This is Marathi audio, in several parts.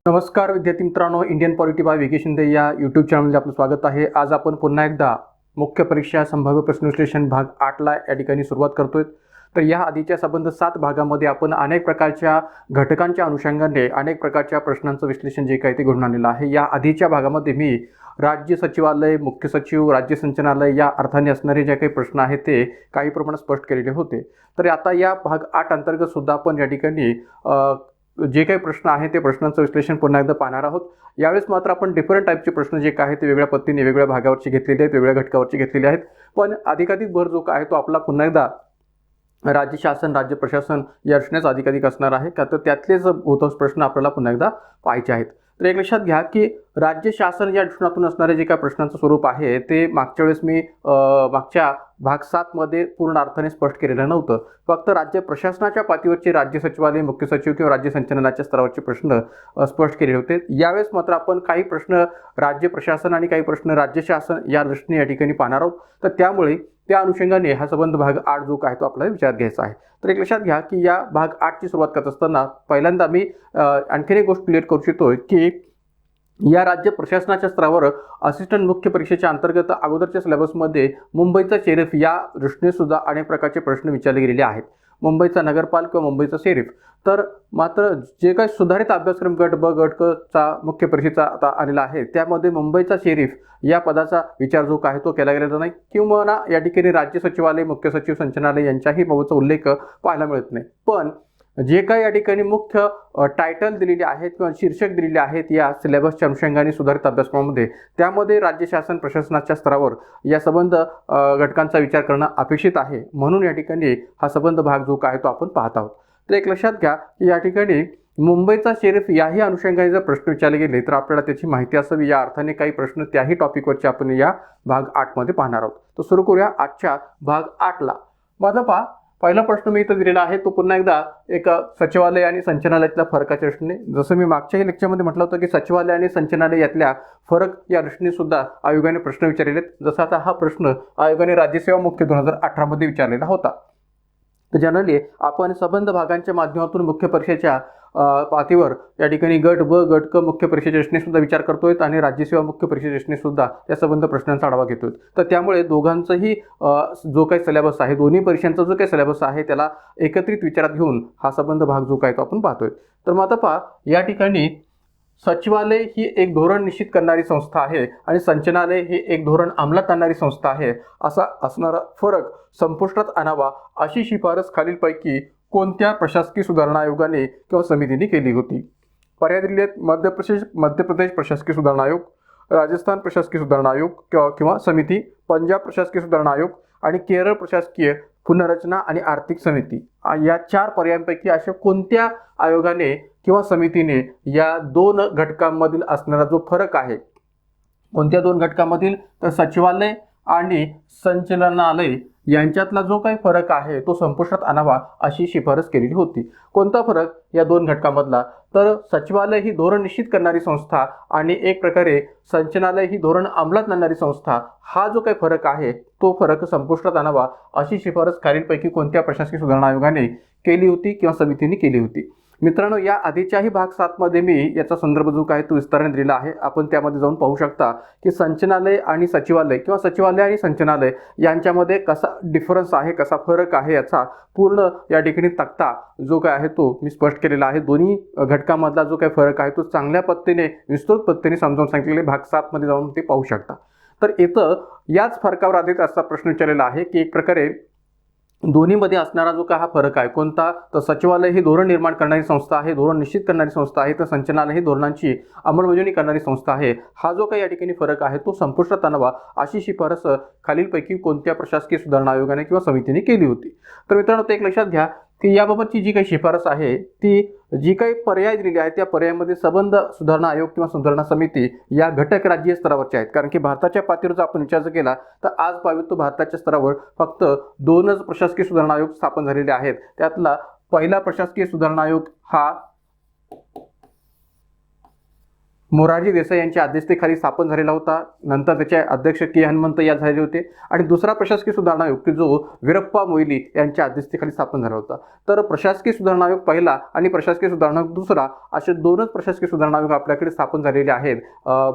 नमस्कार विद्यार्थी मित्रांनो, इंडियन पॉलिटी बाय विके शिंदे या यूट्यूब चॅनलमध्ये आपलं स्वागत आहे. आज आपण पुन्हा एकदा मुख्य परीक्षा संभाव्य प्रश्नविश्लेषण भाग 8ला या ठिकाणी सुरुवात करतोय. तर या आधीच्या संबंध 7 भागामध्ये आपण अनेक प्रकारच्या घटकांच्या अनुषंगाने अनेक प्रकारच्या प्रश्नांचं विश्लेषण जे काही ते घडून आणलेलं आहे. या आधीच्या भागामध्ये मी राज्य सचिवालय, मुख्य सचिव, राज्य संचालनालय या अर्थाने असणारे जे काही प्रश्न आहेत ते काही प्रमाणात स्पष्ट केलेले होते. तर आता या भाग 8 अंतर्गत सुद्धा आपण या ठिकाणी जे काही प्रश्न आहे ते प्रश्नांचं विश्लेषण पुन्हा एकदा पाहणार आहोत. यावेळेस मात्र आपण डिफरंट टाईपचे प्रश्न जे काय ते वेगळ्या पद्धतीने वेगळ्या भागावरचे घेतलेले आहेत, वेगळ्या घटकावरचे घेतलेले आहेत. पण अधिकाधिक भर जो काय तो आपला पुन्हा एकदा राज्य शासन, राज्य प्रशासन या दृष्टीनेच अधिकाधिक असणार आहे. का तर त्यातलेच बहुतांश प्रश्न आपल्याला पुन्हा एकदा पाहायचे आहेत. तर एक लक्षात घ्या की राज्य शासन या दृष्टिकोनातून असणारे जे काही प्रश्नांचं स्वरूप आहे ते मागच्या वेळेस मी मागच्या भाग 7 मध्ये पूर्ण अर्थाने स्पष्ट केलेलं नव्हतं. फक्त राज्य प्रशासनाच्या पातळीवरचे राज्य सचिवालय, मुख्य सचिव किंवा राज्य संचालनाच्या स्तरावरचे प्रश्न स्पष्ट केले होते. यावेळेस मात्र आपण काही प्रश्न राज्य प्रशासन आणि काही प्रश्न राज्य शासन या दृष्टीने या ठिकाणी पाहणार आहोत. तर त्यामुळे त्या अनुषंगाने हा संबंध भाग 8 जो काय तो आपल्याला विचारात घ्यायचा आहे. तर एक लक्षात घ्या की या भाग 8ची सुरुवात करत असताना पहिल्यांदा मी आणखीन एक गोष्ट क्लिअर करू इच्छितोय की या राज्य प्रशासनाच्या स्तरावर असिस्टंट मुख्य परीक्षेच्या अंतर्गत अगोदरच्या सिलेबसमध्ये मुंबईचा शेरीफ या दृष्टीने सुद्धा अनेक प्रकारचे प्रश्न विचारले गेलेले आहेत. मुंबईचा नगरपाल किंवा मुंबईचा शेरीफ. तर मात्र जे काही सुधारित अभ्यासक्रम गट ब गट क चा मुख्य परीक्षेचा आता आलेला आहे त्यामध्ये मुंबईचा शेरीफ या पदाचा विचार जो काय तो केला गेलेला नाही किंवा ना या ठिकाणी राज्य सचिवालय, मुख्य सचिव, संचालनालय यांच्याही बाबतचा उल्लेख पाहायला मिळत नाही. पण जे काही या ठिकाणी मुख्य टायटल दिलेले आहेत किंवा शीर्षक दिलेले आहेत या सिलेबसच्या अनुषंगाने सुधारित अभ्यासक्रमामध्ये त्यामध्ये राज्य शासन प्रशासनाच्या स्तरावर या संबंध घटकांचा विचार करणं अपेक्षित आहे. म्हणून या ठिकाणी हा संबंध भाग जो काय तो आपण पाहत आहोत. तर एक लक्षात घ्या की या ठिकाणी मुंबईचा शेरीफ याही अनुषंगाने जर प्रश्न विचारले गेले तर आपल्याला त्याची माहिती असावी. या अर्थाने काही प्रश्न त्याही टॉपिकवरचे आपण या भाग 8 मध्ये पाहणार आहोत. तर सुरू करूया आजच्या भाग 8ला. माझा पहिला प्रश्न मी इथं दिलेला आहे तो पुन्हा एकदा एक सचिवालय आणि संचालनालयातल्या फरकाच्या दृष्टीने. जसं मी मागच्याही लेक्चरमध्ये म्हटलं होतं की सचिवालय आणि संचालनालय यातल्या फरक या दृष्टीने सुद्धा आयोगाने प्रश्न विचारलेले आहेत. जसा आता हा प्रश्न आयोगाने राज्यसेवा मुख्य 2018 मध्ये विचारलेला होता. तर जनरली आपण संबंध भागांच्या माध्यमातून मुख्य परीक्षेच्या पातळीवर या ठिकाणी गट ब गट क मुख्य परीक्षेच्या दृष्टीने सुद्धा विचार करतोय आणि राज्यसेवा मुख्य परीक्षेच्या दृष्टीने सुद्धा या संबंध प्रश्नांचा आढावा घेतोय. तर त्यामुळे दोघांचंही जो काही सिलेबस आहे, दोन्ही परीक्षांचा जो काही सिलेबस आहे त्याला एकत्रित विचारात घेऊन हा संबंध भाग जो काय तो आपण पाहतोय. तर मग आता या ठिकाणी सचिवालय ही एक धोरण निश्चित करणारी संस्था आहे आणि संचालनालय ही एक धोरण अंमलात आणणारी संस्था आहे. असा असणारा फरक संपुष्टात आणावा अशी शिफारस खालीलपैकी कोणत्या प्रशासकीय सुधारणा आयोगाने किंवा समितीने केली होती? पर्याय दिलेले आहेत मध्य प्रदेश प्रशासकीय सुधारणा आयोग, राजस्थान प्रशासकीय सुधारणा आयोग किंवा समिती, पंजाब प्रशासकीय सुधारणा आयोग आणि केरळ प्रशासकीय पुनर्रचना आणि आर्थिक समिती. या 4 पर्यायांपैकी अशा कोणत्या आयोगाने किंवा समितीने या 2 घटकांमधील असणारा जो फरक आहे, कोणत्या 2 घटकांमधील? तर सचिवालय आणि संचालनालय यांच्यातला जो काही फरक आहे तो संपुष्टात आणावा अशी शिफारस केलेली होती. कोणता फरक या 2 घटकांमधला? तर सचिवालय ही धोरण निश्चित करणारी संस्था आणि एक प्रकारे संचालनालय ही धोरण अंमलात आणणारी संस्था. हा जो काही फरक आहे तो फरक संपुष्टात आणावा अशी शिफारस खालीलपैकी कोणत्या प्रशासकीय सुधारणा आयोगाने केली होती किंवा समितीने केली होती? मित्रांनो, या आधीच्याही भाग 7 मध्ये मी याचा संदर्भ जो काय तो विस्ताराने दिलेला आहे. आपण त्यामध्ये जाऊन पाहू शकता की संचालनालय आणि सचिवालय किंवा सचिवालय आणि संचालनालय यांच्यामध्ये कसा डिफरन्स आहे, कसा फरक आहे याचा पूर्ण या ठिकाणी तक्ता जो काय आहे तो मी स्पष्ट केलेला आहे. दोन्ही घटकांमधला जो काही फरक आहे तो चांगल्या पद्धतीने विस्तृत पद्धतीने समजावून सांगितलेले भाग 7 मध्ये जाऊन ते पाहू शकता. तर इथं याच फरकावर आधारित असा प्रश्न विचारलेला आहे की एक प्रकारे दोन्हीमध्ये असणारा जो काय हा फरक आहे कोणता? तर सचिवालय ही धोरण निर्माण करणारी संस्था आहे, धोरण निश्चित करणारी संस्था आहे, तर संचालनालय ही धोरणांची अंमलबजावणी करणारी संस्था आहे. हा जो काही या ठिकाणी फरक आहे तो संपुष्टात आणावा अशी शिफारस खालीलपैकी कोणत्या प्रशासकीय सुधारणा आयोगाने किंवा समितीने केली होती? तर मित्रांनो, ते एक लक्षात घ्या की याबाबतची जी काही शिफारस आहे ती जी काही पर्याय दिलेली आहे त्या पर्यायामध्ये संबंध सुधारणा आयोग किंवा सुधारणा समिती या घटक राज्य स्तरावरच्या आहेत. कारण की भारताच्या पातळीवर जर आपण विचार केला तर आज पाहावे तो भारताच्या स्तरावर फक्त 2च प्रशासकीय सुधारणा आयोग स्थापन झालेले आहेत. त्यातला पहिला प्रशासकीय सुधारणा आयोग हा मोरारजी देसाई यांच्या अध्यक्षतेखाली स्थापन झालेला होता. नंतर त्याचे अध्यक्ष के हनुमंत या झाले होते. आणि दुसरा प्रशासकीय सुधारणा आयोग की जो वीरप्पा मोईली यांच्या अध्यक्षतेखाली स्थापन झाला होता. तर प्रशासकीय सुधारणा आयोग पहिला आणि प्रशासकीय सुधारणा आयोग दुसरा असे दोनच प्रशासकीय सुधारणा आयोग आपल्याकडे स्थापन झालेले आहेत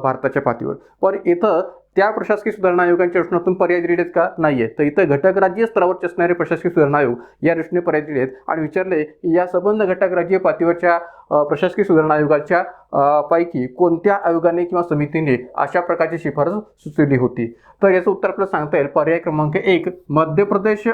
भारताच्या पातळीवर. पण इथं त्या प्रशासकीय सुधारणा आयोगांच्या रचनेतून पर्याय दिलेले आहेत का? नाहीये. तर इथं घटक राज्य स्तरावरचे असणारे प्रशासकीय सुधारणा आयोग या दृष्टीने पर्याय दिले आहेत आणि विचारले की या संबंध घटक राज्य पातळीवरच्या प्रशासकीय सुधारणा आयोगाच्या पैकी कोणत्या आयोगाने किंवा समितीने अशा प्रकारची शिफारस सुचवली होती? तर याचं उत्तर आपल्याला सांगता येईल पर्याय क्रमांक 1 मध्य प्रदेश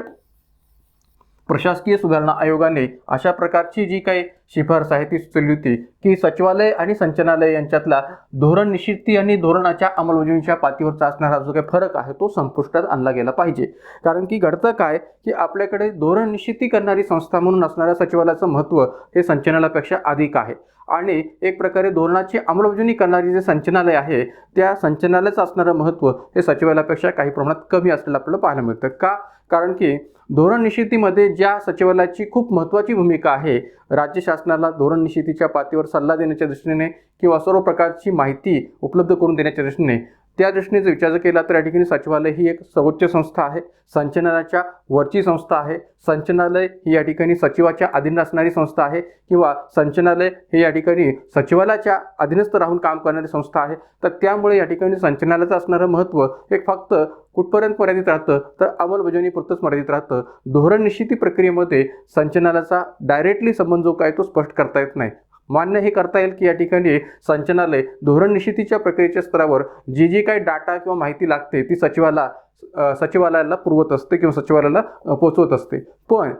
प्रशासकीय सुधारणा आयोगाने अशा प्रकारची जी काही शिफारस आहे ती सुचवली होती की सचिवालय आणि संचालनालय यांच्यातला धोरण निश्चिती आणि धोरणाच्या अंमलबजावणीच्या पातळीवरचा असणारा जो काही फरक आहे तो संपुष्टात आणला गेला पाहिजे. कारण की घडतं काय की आपल्याकडे धोरण निश्चिती करणारी संस्था म्हणून असणाऱ्या सचिवालयाचं महत्त्व हे संचालनालयापेक्षा अधिक आहे आणि एक प्रकारे धोरणाची अंमलबजावणी करणारी जे संचालनालय आहे त्या संचालनालयाचं असणारं महत्त्व हे सचिवालयापेक्षा काही प्रमाणात कमी असलेलं आपल्याला पाहायला मिळतं. का? कारण की धोरण निश्चितीमध्ये ज्या सचिवालयाची खूप महत्त्वाची भूमिका आहे, राज्य शासनाला धोरण निश्चितीच्या पातळीवर सल्ला देण्याच्या दृष्टीने किंवा सर्व प्रकारची माहिती उपलब्ध करून देण्याच्या दृष्टीने, त्या दृष्टीने जर विचार केला तर या ठिकाणी सचिवालय ही एक सर्वोच्च संस्था आहे, संचालनाच्या वरची संस्था आहे. संचालनालय ही या ठिकाणी सचिवाच्या अधीन असणारी संस्था आहे किंवा संचालनालय हे या ठिकाणी सचिवालयाच्या अधीनस्थ राहून काम करणारी संस्था आहे. तर त्यामुळे या ठिकाणी संचालनालयाचं असणारं महत्त्व हे फक्त कुठपर्यंत मर्यादित राहतं तर अंमलबजावणीपुरतंच मर्यादित राहतं. धोरण निश्चिती प्रक्रियेमध्ये संचालनालयाचा डायरेक्टली संबंध जो काय तो स्पष्ट करता येत नाही. मान्य हे करता येईल की या ठिकाणी संचालनालय धोरण निश्चितीच्या प्रक्रियेच्या स्तरावर जी काही डाटा किंवा माहिती लागते ती सचिवालयाला पुरवत असते किंवा सचिवालयाला पोचवत असते. पण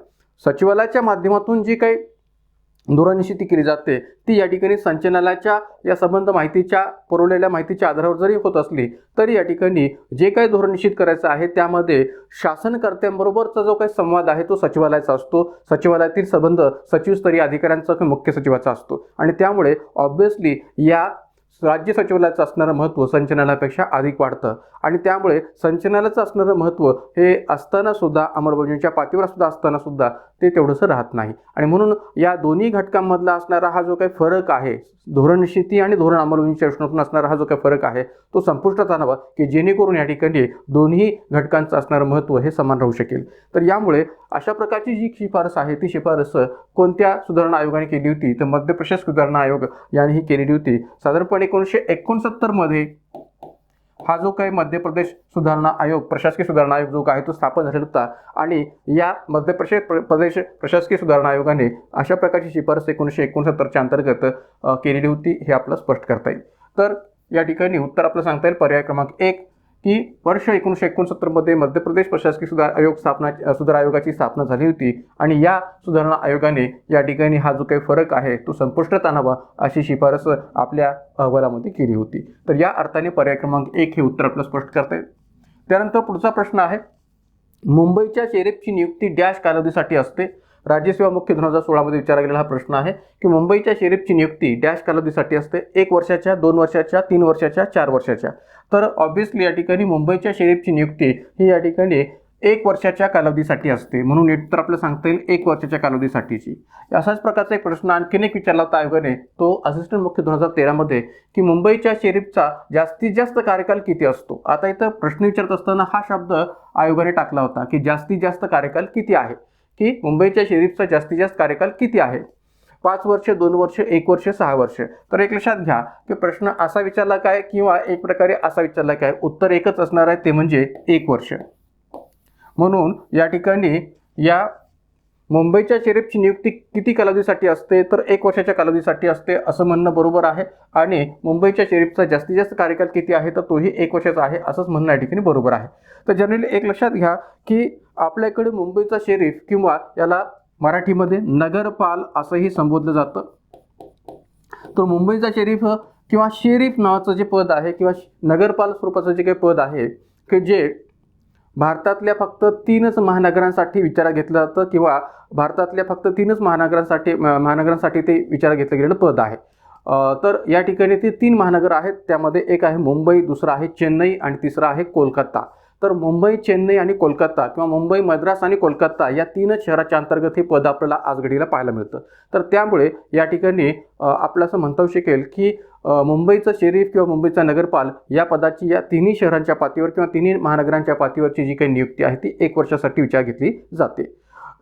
सचिवालयाच्या माध्यमातून जी काही धोरण निश्चिती केली जाते ती या ठिकाणी संचालनालयाच्या या संबंध माहितीच्या पुरवलेल्या माहितीच्या आधारावर जरी होत असली तरी या ठिकाणी जे काही धोरण निश्चित करायचं आहे त्यामध्ये शासनकर्त्यांबरोबरचा जो काही संवाद आहे तो सचिवालयाचा असतो. सचिवालयातील संबंध सचिवस्तरीय अधिकाऱ्यांचा किंवा मुख्य सचिवाचा असतो आणि त्यामुळे ऑब्व्हियसली या राज्य सचिवालयाचं असणारं महत्त्व संचालनालयापेक्षा अधिक वाढतं आणि त्यामुळे संचालनालयाचं असणारं महत्त्व हे असताना सुद्धा अंमलबजावणीच्या पातळीवर सुद्धा असताना सुद्धा ते तेवढंसं राहत नाही. आणि म्हणून या दोन्ही घटकांमधला असणारा हा जो काही फरक आहे, धोरण निश्चिती आणि धोरण अंमलबजावणीच्या दृष्टीने असणारा हा जो काही फरक आहे तो संपुष्टात आणावा की जेणेकरून या ठिकाणी दोन्ही घटकांचं असणारं महत्त्व हे समान राहू शकेल. तर यामुळे अशा प्रकारची जी शिफारस आहे ती शिफारस कोणत्या सुधारणा आयोगाने केली होती? तर मध्य प्रदेश सुधारणा आयोग यांनी ही केलेली होती. साधारणपणे 1969 मध्ये हा जो काही मध्य प्रदेश सुधारणा आयोग प्रशासकीय सुधारणा आयोग जो आहे तो स्थापन झालेला होता आणि या मध्य प्रदेश प्रशासकीय सुधारणा आयोगाने अशा प्रकारची शिफारस 1969च्या अंतर्गत केलेली होती हे आपलं स्पष्ट करता येईल. तर या ठिकाणी उत्तर आपलं सांगता येईल पर्याय क्रमांक 1 की वर्ष 1969 मध्ये मध्य प्रदेश प्रशासकीय सुधार आयोगाची स्थापना झाली होती आणि या सुधारणा आयोगाने या ठिकाणी हा जो काही फरक आहे तो संपुष्टात आणावा अशी शिफारस आपल्या अहवालामध्ये केली होती. तर या अर्थाने पर्याय क्रमांक 1 हे उत्तर आपलं स्पष्ट करता येईल. त्यानंतर पुढचा प्रश्न आहे, मुंबईच्या शेरीफची नियुक्ती डॅश कालावधीसाठी असते? राज्यसेवा मुख्य 2016 मध्ये विचारला गेलेला हा प्रश्न आहे की मुंबईच्या शेरीफची नियुक्ती डॅश कालावधीसाठी असते? 1 वर्षाच्या, 2 वर्षाच्या, 3 वर्षाच्या, 4 वर्षाच्या? तर ऑब्व्हियसली या ठिकाणी मुंबईच्या शेरीफची नियुक्ती ही या ठिकाणी 1 वर्षाच्या कालावधीसाठी असते. म्हणून उत्तर आपल्याला सांगता येईल 1 वर्षाच्या कालावधीसाठीची. असाच प्रकारचा एक प्रश्न आणखीन एक विचारला होता आयोगाने, तो असिस्टंट मुख्य 2013 मध्ये की मुंबईच्या शेरीफचा जास्तीत जास्त कार्यकाल किती असतो? आता इथं प्रश्न विचारत असताना हा शब्द आयोगाने टाकला होता की जास्तीत जास्त कार्यकाल किती आहे, की मुंबईच्या शेरीफचा जास्तीत जास्त कार्यकाल किती आहे? 5 वर्ष, 2 वर्ष, 1 वर्ष, 6 वर्ष? तर एक लक्षात घ्या की प्रश्न असा विचारला काय किंवा एक प्रकारे असा विचारला काय, उत्तर एकच असणार आहे ते म्हणजे 1 वर्ष. म्हणून या ठिकाणी या मुंबईच्या शेरीफची नियुक्ती किती कालावधीसाठी असते? तर 1 वर्षाच्या कालावधीसाठी असते असं म्हणणं बरोबर आहे आणि मुंबईच्या शेरीफचा जास्तीत जास्त कार्यकाल किती आहे तर तोही 1 वर्षाचा आहे असंच म्हणणं या ठिकाणी बरोबर आहे. तर जनरली एक लक्षात घ्या की आपल्याकडे मुंबईचा शेरीफ किंवा याला मराठीमध्ये नगरपाल असंही संबोधलं जातं. तर मुंबईचा शेरीफ किंवा शेरीफ नावाचं जे पद आहे किंवा नगरपाल स्वरूपाचं जे काही पद आहे की जे भारतातल्या फक्त 3च महानगरांसाठी विचारात घेतलं जातं किंवा भारतातल्या फक्त 3च महानगरांसाठी ते विचारात घेतलं गेलेलं पद आहे. तर या ठिकाणी ते 3 महानगर आहेत. त्यामध्ये एक आहे मुंबई, दुसरा आहे चेन्नई आणि तिसरा आहे कोलकाता. तर मुंबई, चेन्नई आणि कोलकाता किंवा मुंबई, मद्रास आणि कोलकाता या तीनच शहराच्या अंतर्गत हे पद आपल्याला आज घडीला पाहायला मिळतं. तर त्यामुळे या ठिकाणी आपलं असं म्हणता येऊ शकेल की मुंबईचं शरीफ किंवा मुंबईचा नगरपाल या पदाची या तिन्ही शहरांच्या पातळीवर किंवा तिन्ही महानगरांच्या पातळीवरची जी काही नियुक्ती आहे ती 1 वर्षासाठी विचार घेतली जाते.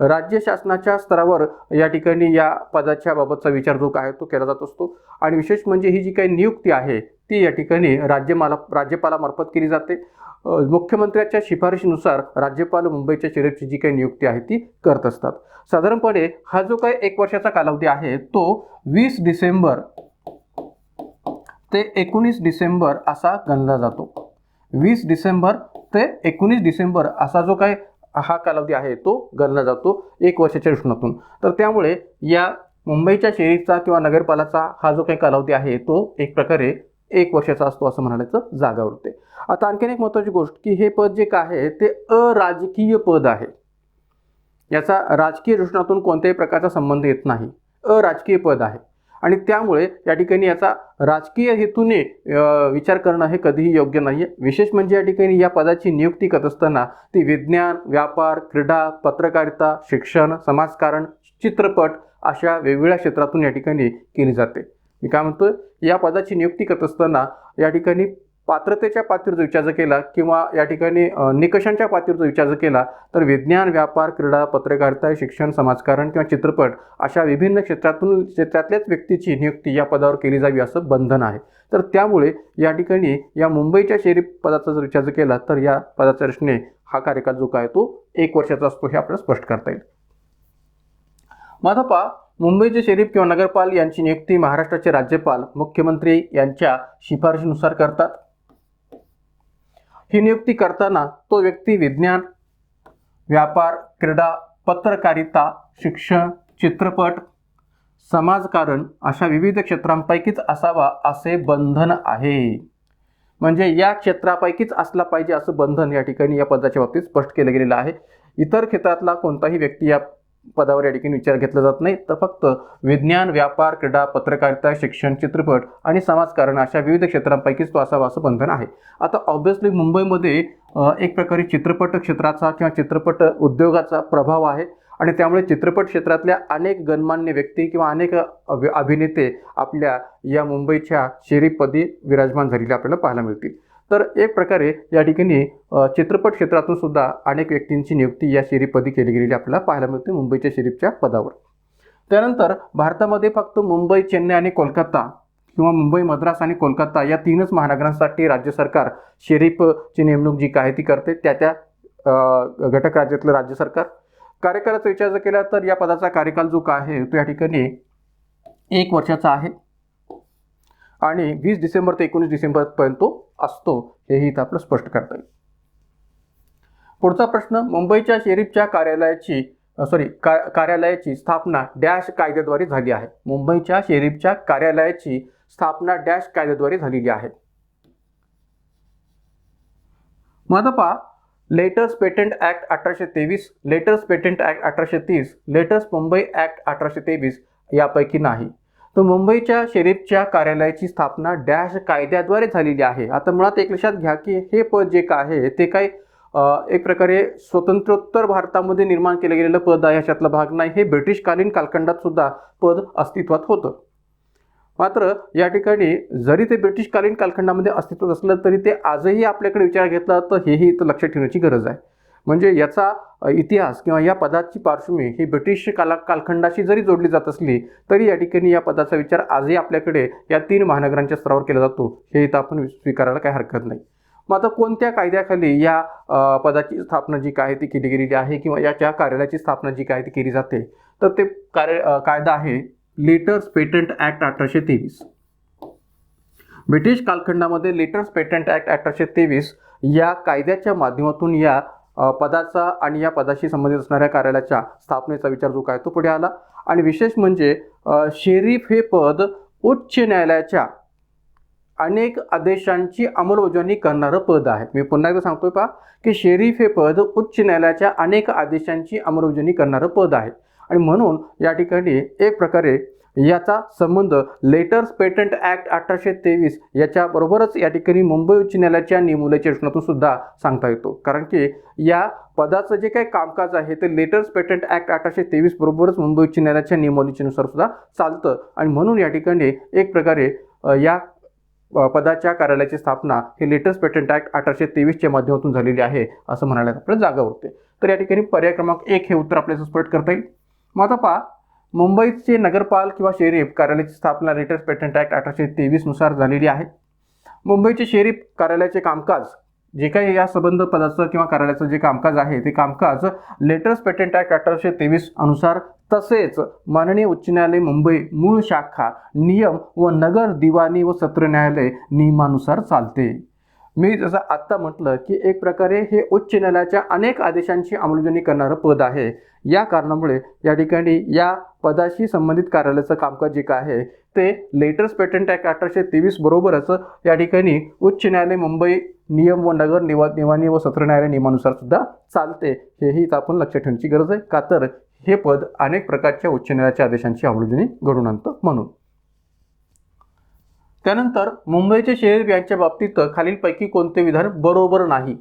राज्य शासनाच्या स्तरावर या ठिकाणी या पदाच्या बाबतचा विचार जो आहे तो केला जात असतो आणि विशेष म्हणजे ही जी काही नियुक्ती आहे ती या ठिकाणी राज्यपालामार्फत केली जाते. मुख्यमंत्र्याच्या शिफारशीनुसार राज्यपाल मुंबईच्या शरीफची जी काही नियुक्ती आहे ती करत असतात. साधारणपणे हा जो काही 1 वर्षाचा कालावधी आहे तो 20 डिसेंबर ते 19 डिसेंबर असा गणला जातो. 20 डिसेंबर ते 19 डिसेंबर असा जो काही हा कालावधी आहे तो गणला जातो 1 वर्षाच्या दृष्टिकोनातून. तर त्यामुळे या मुंबईच्या शरीफचा किंवा नगरपालाचा हा जो काही कालावधी आहे तो एक प्रकारे 1 वर्षाचा असतो असं म्हणायचं जागा उरते. आता आणखीन एक महत्त्वाची गोष्ट की हे पद जे काय आहे ते अराजकीय पद आहे. याचा राजकीय दृष्टिकोनातून कोणत्याही प्रकारचा संबंध येत नाही. अराजकीय पद आहे आणि त्यामुळे या ठिकाणी याचा राजकीय हेतूने विचार करणं हे कधीही योग्य नाही आहे. विशेष म्हणजे या ठिकाणी या पदाची नियुक्ती करत असताना ती विज्ञान, व्यापार, क्रीडा, पत्रकारिता, शिक्षण, समाजकारण, चित्रपट अशा वेगवेगळ्या क्षेत्रातून या ठिकाणी केली जाते. मी काय म्हणतोय, या पदाची नियुक्ती करत असताना या ठिकाणी पात्रतेच्या पातळीवर विचार जर केला किंवा या ठिकाणी निकषांच्या पातळीवर विचार जर केला तर विज्ञान, व्यापार, क्रीडा, पत्रकारिता, शिक्षण, समाजकारण किंवा चित्रपट अशा विभिन्न क्षेत्रातल्याच व्यक्तीची नियुक्ती या पदावर केली जावी असं बंधन आहे. तर त्यामुळे या ठिकाणी या मुंबईच्या शरीफ पदाचा जर विचार जर केला तर या पदाच्या दृष्टीने हा कार्यकाळ जो काय तो 1 वर्षाचा असतो हे आपल्याला स्पष्ट करता येईल. माधपा मुंबईचे शरीफ किंवा नगरपाल यांची नियुक्ती महाराष्ट्राचे राज्यपाल मुख्यमंत्री यांच्या शिफारशीनुसार करतात. ही नियुक्ती करताना तो व्यक्ती विज्ञान, व्यापार, क्रीडा, पत्रकारिता, शिक्षण, चित्रपट, समाजकारण अशा विविध क्षेत्रांपैकीच असावा असे बंधन आहे. म्हणजे या क्षेत्रापैकीच असला पाहिजे असं बंधन या ठिकाणी या पदाच्या बाबतीत स्पष्ट केलं गेलेलं आहे. इतर क्षेत्रातला कोणताही व्यक्ती या पदावर या ठिकाणी विचार घेतला जात नाही, तर फक्त विज्ञान, व्यापार, क्रीडा, पत्रकारिता, शिक्षण, चित्रपट आणि समाजकारण अशा विविध क्षेत्रांपैकीच तो असावा असं बंधन आहे. आता ऑब्व्हियसली मुंबईमध्ये एक प्रकारे चित्रपट क्षेत्राचा किंवा चित्रपट उद्योगाचा प्रभाव आहे आणि त्यामुळे चित्रपट क्षेत्रातल्या अनेक गणमान्य व्यक्ती किंवा अनेक अभिनेते आपल्या या मुंबईच्या शरीफपदी विराजमान झालेले आपल्याला पाहायला मिळतील. तर एक प्रकारे या ठिकाणी चित्रपट क्षेत्रातून सुद्धा अनेक व्यक्तींची नियुक्ती या शरीफपदी केली गेलेली आपल्याला पाहायला मिळते मुंबईच्या शरीफच्या पदावर. त्यानंतर भारतामध्ये फक्त मुंबई, चेन्नई आणि कोलकाता किंवा मुंबई, मद्रास आणि कोलकाता या तीनच महानगरांसाठी राज्य सरकार शरीफची नेमणूक जी काय ती करते. त्या घटक राज्यातलं राज्य सरकार. कार्यकालाचा विचार जर केला तर या पदाचा कार्यकाल जो काय आहे तो या ठिकाणी 1 वर्षाचा आहे आणि 20 डिसेंबर ते 19 डिसेंबरपर्यंत तो असतो हेही इथं आपलं स्पष्ट करता येईल. पुढचा प्रश्न, मुंबईच्या शरीफच्या कार्यालयाची स्थापना डॅश कायद्याद्वारे झाली आहे. मुंबईच्या शरीफच्या कार्यालयाची स्थापना डॅश कायद्याद्वारे झालेली आहे. माधपा letters patent act 1823, letters patent act 1830, letters Mumbai act 1823 यापैकी नाही. तर मुंबईच्या शरीफच्या कार्यालयाची स्थापना डॅश कायद्याद्वारे झालेली आहे. आता मुळात एक लक्षात घ्या की हे पद जे काय आहे ते काही एक प्रकारे स्वतंत्रोत्तर भारतामध्ये निर्माण केलं गेलेलं पद आहे अशातला भाग नाही. हे ब्रिटिशकालीन कालखंडात सुद्धा पद अस्तित्वात होतं. मात्र या ठिकाणी जरी ते ब्रिटिशकालीन कालखंडामध्ये अस्तित्वात असलं तरी ते आजही आपल्याकडे विचार घेतला तर हेही इथं लक्षात ठेवण्याची गरज आहे. म्हणजे याचा इतिहास किंवा या पदाची पार्श्वभूमी ही ब्रिटिश कालखंडाशी जरी जोडली जात असली तरी या ठिकाणी या पदाचा विचार आजही आपल्याकडे या 3 महानगरांच्या स्तरावर केला जातो हे इथं आपण स्वीकारायला काही हरकत नाही. मग आता कोणत्या कायद्याखाली या पदाची स्थापना जी काय ती केली गेलेली आहे किंवा याच्या कार्यालयाची स्थापना जी काय ती केली जाते तर ते कायदा आहे लेटर्स पेटंट ॲक्ट 1823. ब्रिटिश कालखंडामध्ये लेटर्स पेटंट ॲक्ट 1823 या कायद्याच्या माध्यमातून या पदाचा आणि या पदाशी संबंधित असणाऱ्या कार्यालयाच्या स्थापनेचा विचार जो काय तो पुढे आला. आणि विशेष म्हणजे शरीफ हे पद उच्च न्यायालयाच्या अनेक आदेशांची अंमलबजावणी करणारं पद आहे. मी पुन्हा एकदा सांगतोय पहा की शरीफ हे पद उच्च न्यायालयाच्या अनेक आदेशांची अंमलबजावणी करणारं पद आहे आणि म्हणून या ठिकाणी एक प्रकारे याचा संबंध लेटर्स पेटंट ॲक्ट 1823 याच्या बरोबरच या ठिकाणी मुंबई उच्च न्यायालयाच्या नियमावलीच्या रचनातून सुद्धा सांगता येतो. कारण की या पदाचं जे काही कामकाज आहे ते लेटर्स पेटंट ॲक्ट 1823 बरोबरच मुंबई उच्च न्यायालयाच्या नियमावलीनुसार सुद्धा चालतं आणि म्हणून या ठिकाणी एक प्रकारे या पदाच्या कार्यालयाची स्थापना ही लेटर्स पेटंट ॲक्ट 1823च्या माध्यमातून झालेली आहे असं म्हणायला आपल्याला जागा होते. तर या ठिकाणी पर्याय क्रमांक 1 हे उत्तर आपल्याला स्पष्ट करता येईल. मग आता पहा, मुंबईचे नगरपाल किंवा शेरीफ कार्यालयाची स्थापना लेटर्स पेटंट ॲक्ट 1823 नुसार झालेली आहे. मुंबईचे शेरीफ कार्यालयाचे कामकाज जे काही या संबंध पदाचं किंवा कार्यालयाचं जे कामकाज आहे ते कामकाज लेटर्स पेटंट ॲक्ट 1823 अनुसार तसेच माननीय उच्च न्यायालय मुंबई मूळ शाखा नियम व नगर दिवाणी व सत्र न्यायालय नियमानुसार चालते. मी जसं आत्ता म्हटलं की एक प्रकारे हे उच्च न्यायालयाच्या अनेक आदेशांची अंमलबजावणी करणारं पद आहे. या कारणामुळे या ठिकाणी या पदाशी संबंधित कार्यालयाचं कामकाज जे काय आहे ते लेटर्स पेटंट ॲक्ट 1823 बरोबरच या ठिकाणी उच्च न्यायालय मुंबई नियम व नगर दिवाणी व सत्र न्यायालय नियमानुसार सुद्धा चालते. हेही आपण लक्षात ठेवण्याची गरज आहे, का तर हे पद अनेक प्रकारच्या उच्च न्यायालयाच्या आदेशांची अंमलबजावणी घडवून आणतं म्हणून. त्यानंतर मुंबईचे शेरीफ यांच्या बाबतीत खालीलपैकी कोणते विधान बरोबर नाही.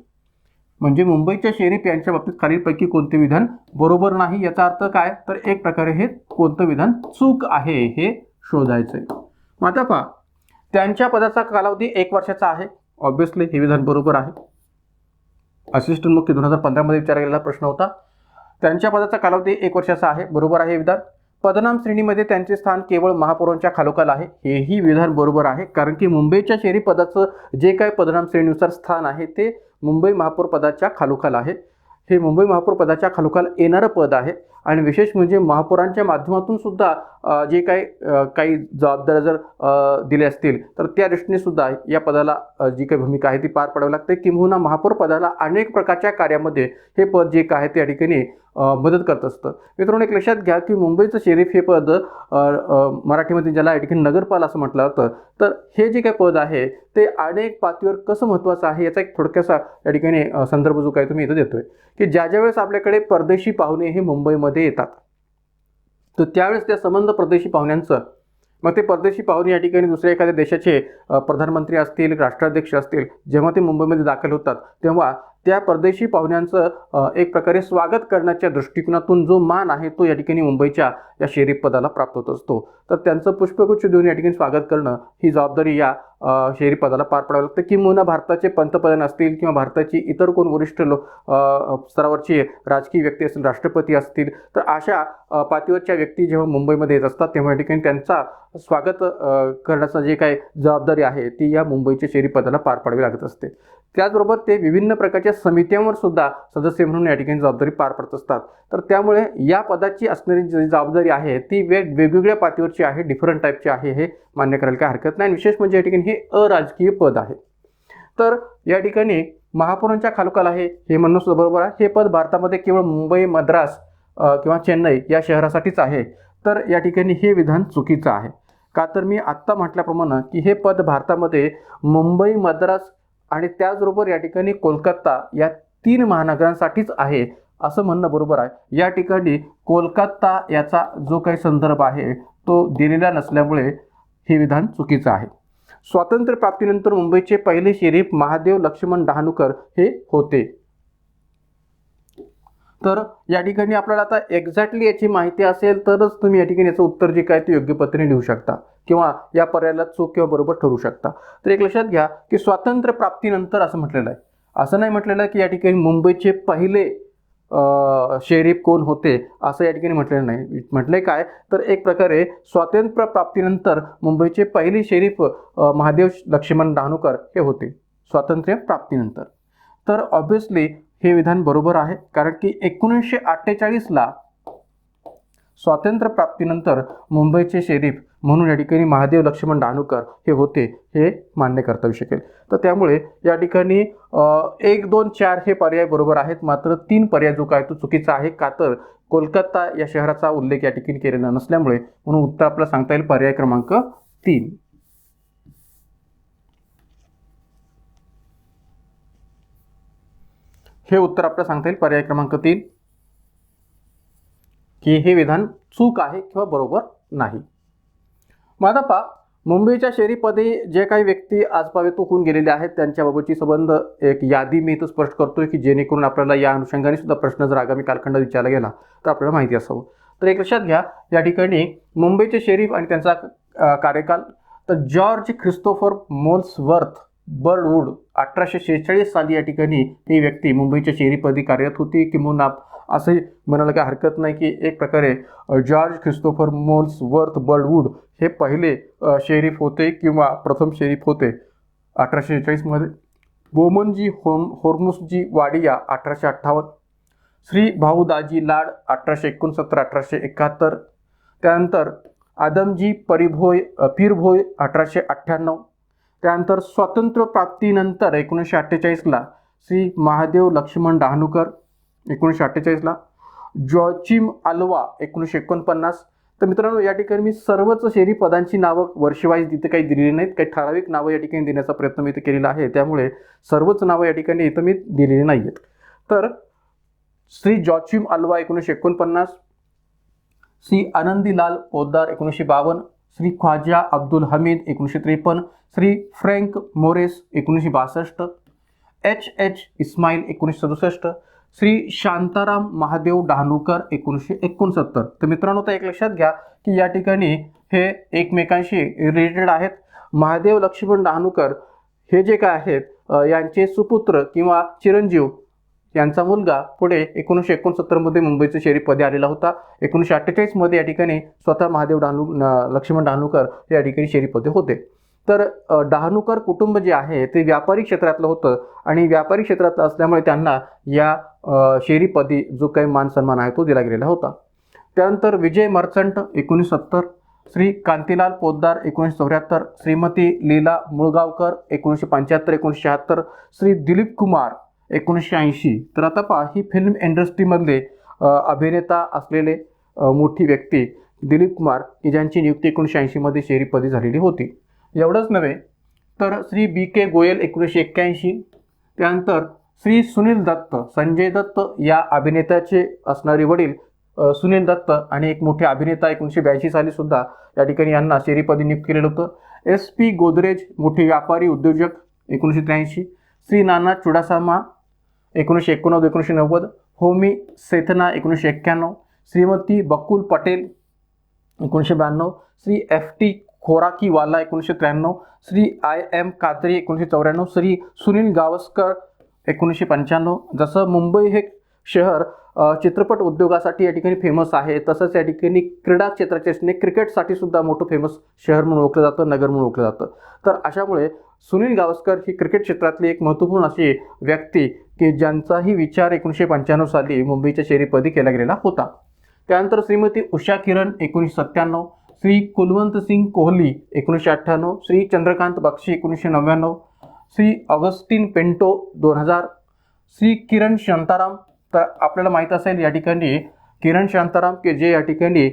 म्हणजे मुंबईच्या शेरीफ यांच्या बाबतीत खालीलपैकी कोणते विधान बरोबर नाही याचा अर्थ काय, तर एक प्रकारे हे कोणतं विधान चूक आहे हे शोधायचं आहे. मग आता पहा, त्यांच्या पदाचा कालावधी 1 वर्षाचा आहे. ऑब्व्हियसली हे विधान बरोबर आहे. असिस्टंट मुख्य 2015 मध्ये विचारला गेलेला प्रश्न होता. त्यांच्या पदाचा कालावधी 1 वर्षाचा आहे, बरोबर आहे विधान. पदनाम श्रेणीमध्ये त्यांचे स्थान केवळ महापौरांच्या खालोखाल आहे, हेही विधान बरोबर आहे. कारण की मुंबईच्या शेरीफ पदाचं जे काही पदनाम श्रेणीनुसार स्थान आहे ते मुंबई महापौर पदाच्या खालोखाल आहे. हे मुंबई महापौर पदाच्या खालोखाल येणारं पद आहे आणि विशेष म्हणजे महापौरांच्या माध्यमातून सुद्धा जे काही जबाबदाऱ्या जर दिल्या असतील तर त्या दृष्टीने सुद्धा या पदाला जी काही भूमिका आहे ती पार पाडावी लागते. किंबहुना महापौर पदाला अनेक प्रकारच्या कार्यामध्ये हे पद जे काय आहे त्या ठिकाणी मदत करत असतं. मित्रांनो, एक लक्षात घ्या की मुंबईचं शेरीफ हे पद मराठीमध्ये ज्याला या ठिकाणी नगरपाल असं म्हटलं जातं, तर हे जे काही पद आहे ते अनेक पातळीवर कसं महत्त्वाचं आहे याचा एक थोडक्यासा या ठिकाणी संदर्भ जो काय तुम्ही इथं देतोय की ज्या वेळेस आपल्याकडे परदेशी पाहुणे हे मुंबईमध्ये येतात तर त्यावेळेस त्या संबंध परदेशी पाहुण्यांचं, मग ते परदेशी पाहुणे या ठिकाणी दुसऱ्या एखाद्या देशाचे प्रधानमंत्री असतील, राष्ट्राध्यक्ष असतील, जेव्हा ते मुंबईमध्ये दाखल होतात तेव्हा त्या परदेशी पाहुण्यांचं एक प्रकारे स्वागत करण्याच्या दृष्टिकोनातून जो मान आहे तो या ठिकाणी मुंबईच्या या शेरीफ पदाला प्राप्त होत असतो. तर त्यांचं पुष्पगुच्छ देऊन या ठिकाणी स्वागत करणं ही जबाबदारी या शेरीफ पदाला पार पाडावी लागते. किंबहुना भारताचे पंतप्रधान असतील किंवा भारताची इतर कोण वरिष्ठ स्तरावरची राजकीय व्यक्ती असतील, राष्ट्रपती असतील, तर अशा पातळीवरच्या व्यक्ती जेव्हा मुंबईमध्ये येत असतात तेव्हा या ठिकाणी त्यांचा स्वागत करण्याचा जे काही जबाबदारी आहे ती या मुंबईच्या शेरीफ पदाला पार पाडावी लागत असते. त्याचबरोबर ते विभिन्न प्रकारच्या समित्यांवर सुद्धा सदस्य म्हणून या ठिकाणी जबाबदारी पार पडत असतात. तर त्यामुळे या पदाची असणारी जी जबाबदारी आहे ती वेगवेगळ्या पातळीवरची आहे, डिफरंट टाईपची आहे, हे मान्य करायला काही हरकत नाही. आणि विशेष म्हणजे या ठिकाणी हे अराजकीय पद आहे. तर या ठिकाणी महापौरांच्या खालोखाल आहे हे म्हणणं सुद्धा बरोबर आहे. हे पद भारतामध्ये केवळ मुंबई, मद्रास किंवा चेन्नई या शहरासाठीच आहे, तर या ठिकाणी हे विधान चुकीचं आहे. का तर मी आत्ता म्हटल्याप्रमाणे की हे पद भारतामध्ये मुंबई, मद्रास आणि त्याचबरोबर या ठिकाणी कोलकाता या 3 महानगरांसाठीच आहे असं म्हणणं बरोबर आहे. या ठिकाणी कोलकाता याचा जो काही संदर्भ आहे तो दिलेला नसल्यामुळे हे विधान चुकीचं आहे. स्वातंत्र्य प्राप्तीनंतर मुंबईचे पहिले शेरीफ महादेव लक्ष्मण डहाणूकर हे होते. तर या ठिकाणी आपल्याला आता एक्झॅक्टली याची माहिती असेल तरच तुम्ही या ठिकाणी याचं उत्तर जे काय ते योग्य पद्धतीने लिहू शकता किंवा या पर्यायाला चूक किंवा बरोबर ठरवू शकता. तर एक लक्षात घ्या की स्वातंत्र्य प्राप्तीनंतर असं म्हटलेलं आहे, असं नाही म्हटलेलं की या ठिकाणी मुंबईचे पहिले शेरीफ कोण होते असं या ठिकाणी म्हटलेलं नाही. म्हटलंय काय तर एक प्रकारे स्वातंत्र्य प्राप्तीनंतर मुंबईचे पहिले शेरीफ महादेव लक्ष्मण डहाणूकर हे होते स्वातंत्र्य प्राप्तीनंतर. तर ऑब्व्हियसली हे विधान बरोबर आहे, कारण की 1948ला स्वातंत्र्य प्राप्तीनंतर मुंबईचे शेरीफ म्हणून या ठिकाणी महादेव लक्ष्मण डहाणूकर हे होते हे मान्य करता येऊ शकेल. तर त्यामुळे या ठिकाणी 1, 2, 4 हे पर्याय बरोबर आहेत, मात्र 3 पर्याय जो काय तो चुकीचा आहे. का तर कोलकाता या शहराचा उल्लेख या ठिकाणी केलेला नसल्यामुळे, म्हणून उत्तर आपल्याला सांगता येईल पर्याय क्रमांक 3. हे उत्तर आपल्याला सांगता येईल पर्याय क्रमांक 3 की हे विधान चूक आहे किंवा बरोबर नाही. माधप्पा, मुंबईच्या शहरीपदी जे काही व्यक्ती आजपावेतो होऊन गेलेले आहेत त्यांच्याबाबतची संबंध एक यादी मी इथं स्पष्ट करतोय की जेणेकरून आपल्याला या अनुषंगाने सुद्धा प्रश्न जर आगामी कालखंडात विचारला गेला तर आपल्याला माहिती असावं. तर एक लक्षात घ्या, या ठिकाणी मुंबईचे शरीफ आणि त्यांचा कार्यकाल. तर जॉर्ज ख्रिस्तोफर मोल्सवर्थ बर्डवूड 1846 साली या ठिकाणी ही व्यक्ती मुंबईच्या शहरीपदी कार्यरत होती. किंवा असंही म्हणायला काही हरकत नाही की एक प्रकारे जॉर्ज ख्रिस्तोफर मोल्सवर्थ बर्डवूड हे पहिले शेरीफ होते किंवा प्रथम शेरीफ होते 1846 बोमनजी होर्मुसजी वाडिया 1858, श्री भाऊदाजी लाड 1869-1871, त्यानंतर आदमजी पीरभोय 1898, त्यानंतर स्वातंत्र्य प्राप्तीनंतर 1948ला श्री महादेव लक्ष्मण डहाणूकर 1948ला, जॉचिम आल्वा 1949. तर मित्रांनो, या ठिकाणी मी सर्वच शहरी पदांची नावं वर्षवाईज इथे काही दिलेली नाहीत, काही ठराविक नावं या ठिकाणी देण्याचा प्रयत्न मी इथे केलेला आहे, त्यामुळे सर्वच नावं या ठिकाणी इथं मी दिलेली नाही आहेत. तर श्री जॉचिम आल्वा 1949, श्री आनंदीलाल पोद्दार 1952, श्री ख्वाजा अब्दुल हमीद 1953, श्री फ्रँक मोरेस 1962, H इस्माईल 1967, श्री शांताराम महादेव डहाणूकर 1969. तर मित्रांनो, तर एक लक्षात घ्या की या ठिकाणी हे एकमेकांशी रिलेटेड आहेत. महादेव लक्ष्मण डहाणूकर हे जे काय आहेत यांचे सुपुत्र किंवा चिरंजीव यांचा मुलगा पुढे 1969 मुंबईचे शहरीपदी आलेला होता. 1948 या ठिकाणी स्वतः महादेव लक्ष्मण डहाणूकर हे या ठिकाणी शहरीपदी होते. तर डहाणूकर कुटुंब जे आहे ते व्यापारी क्षेत्रातलं होतं आणि व्यापारी क्षेत्रातलं असल्यामुळे त्यांना या शहरीपदी जो काही मान सन्मान आहे तो दिला गेलेला होता. त्यानंतर विजय मर्चंट 1970, श्री कांतीलाल पोद्दार 1974, श्रीमती लीला मुळगावकर 1975-1976, श्री दिलीप कुमार 1980. तर आता पहा, ही फिल्म इंडस्ट्रीमधले अभिनेता असलेले मोठी व्यक्ती दिलीप कुमार की ज्यांची नियुक्ती 1980 शहरीपदी झालेली होती. एवढंच नव्हे तर श्री BK गोयल 1981, त्यानंतर श्री सुनील दत्त, संजय दत्त या अभिनेत्याचे असणारे वडील सुनील दत्त आणि एक मोठे अभिनेता 1982 साली सुद्धा या ठिकाणी यांना शहरीपदी नियुक्त केलेलं होतं. SP गोदरेज मोठे व्यापारी उद्योजक 1983, श्री नाना चुडासामा 1989-1990, होमी सेथना 1991, श्रीमती बकुल पटेल 1992, श्री FT खोराकीवाला 1993, श्री IM कात्री 1994, श्री सुनील गावस्कर 1995. जसं मुंबई हे शहर चित्रपट उद्योगासाठी या ठिकाणी फेमस आहे, तसंच या ठिकाणी क्रीडा क्षेत्राचे क्रिकेटसाठी सुद्धा मोठं फेमस शहर म्हणून ओळखलं जातं, नगर म्हणून ओळखलं जातं. तर अशामुळे सुनील गावस्कर ही क्रिकेट क्षेत्रातली एक महत्त्वपूर्ण अशी व्यक्ती की ज्यांचाही विचार 1995 साली मुंबईच्या शहरीपदी केला गेलेला होता. त्यानंतर श्रीमती उषा किरण 1997, श्री कुलवंत सिंग कोहली 1998, श्री चंद्रकांत बक्षी 1999, श्री ऑगस्टिन पेंटो 2000, श्री किरण शांताराम. तर आपल्याला माहीत असेल या ठिकाणी किरण शांताराम की जे या ठिकाणी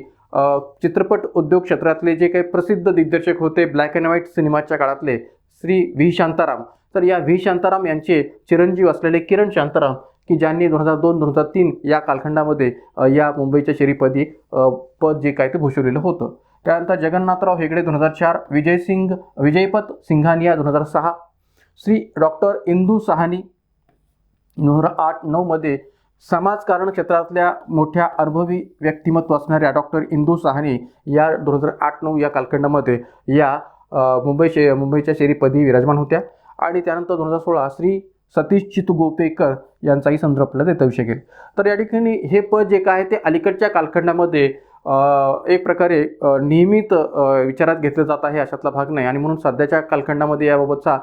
चित्रपट उद्योग क्षेत्रातले जे काही प्रसिद्ध दिग्दर्शक होते ब्लॅक अँड व्हाईट सिनेमाच्या काळातले श्री V शांताराम. तर या V शांताराम यांचे चिरंजीव असलेले किरण शांताराम की ज्यांनी 2002-2003 या कालखंडामध्ये या मुंबईच्या शहरीपदी पद जे काय ते भूषवलेलं होतं. त्यानंतर जगन्नाथराव हेगडे 2004, विजयपत सिंघानिया 2006, श्री डॉक्टर इंदू साहनी 2008-9 समाजकारण क्षेत्रातल्या मोठ्या अनुभवी व्यक्तिमत्व असणाऱ्या डॉक्टर इंदू साहनी या 2008-9 या कालखंडामध्ये या मुंबईच्या शहरीपदी विराजमान होत्या. आणि त्यानंतर 2016 श्री सतीश चितगोपेकर यांचाही संदर्भ आपल्याला देता येऊ शकेल. तर या ठिकाणी हे पद जे काय ते अलीकडच्या कालखंडामध्ये एक प्रकारे नियमित विचारात घेतलं जात आहे अशातला भाग नाही आणि म्हणून सध्याच्या कालखंडामध्ये याबाबतचा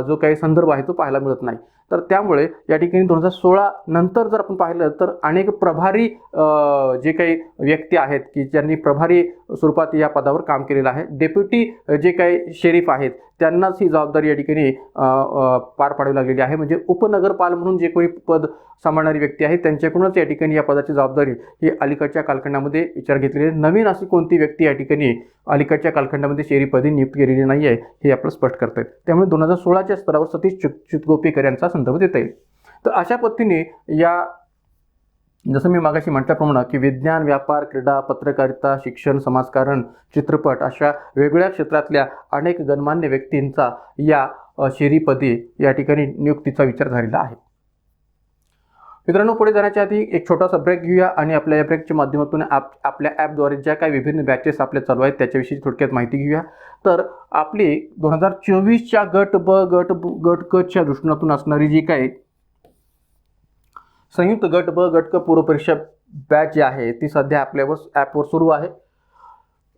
जो काही संदर्भ आहे तो पाहायला मिळत नाही. तर त्यामुळे या ठिकाणी 2016 नंतर जर आपण पाहिलं तर अनेक प्रभारी जे काही व्यक्ती आहेत की ज्यांनी प्रभारी स्वरूपात या पदावर काम केलेलं आहे. डेप्युटी जे काही शेरीफ आहेत त्यांनाच ही जबाबदारी या ठिकाणी पार पाडावी लागलेली आहे. म्हणजे उपनगरपाल म्हणून जे कोणी पद सांभाळणारी व्यक्ती आहे त्यांच्याकडूनच या ठिकाणी या पदाची जबाबदारी ही अलीकडच्या कालखंडामध्ये विचार घेतलेली. नवीन अशी कोणती व्यक्ती या ठिकाणी अलीकडच्या कालखंडामध्ये शहरीपदी नियुक्त केलेली नाही आहे हे आपलं स्पष्ट करता येईल. त्यामुळे 2016च्या स्तरावर सतीश चितगोपेकर यांचा संदर्भ देता येईल. तर अशा पद्धतीने या जसं मी मागाशी म्हटल्याप्रमाणे की विज्ञान, व्यापार, क्रीडा, पत्रकारिता, शिक्षण, समाजकारण, चित्रपट अशा वेगवेगळ्या क्षेत्रातल्या अनेक गणमान्य व्यक्तींचा या शेरीपदी या ठिकाणी नियुक्तीचा विचार झालेला आहे. मित्रांनो, पुढे जाण्याच्या आधी एक छोटासा ब्रेक घेऊया आणि आपल्या या ब्रेकच्या माध्यमातून आपल्या ॲपद्वारे ज्या काही विभिन्न बॅचेस आपल्या चालू आहेत त्याच्याविषयी थोडक्यात माहिती घेऊया. तर आपली 2024च्या गट ब, गट क च्या दृष्टिकोनातून असणारी जी काही संयुक्त गट ब, गट क पूर्व परीक्षा बॅच जी आहे ती सध्या आपल्या ॲपवर सुरू आहे.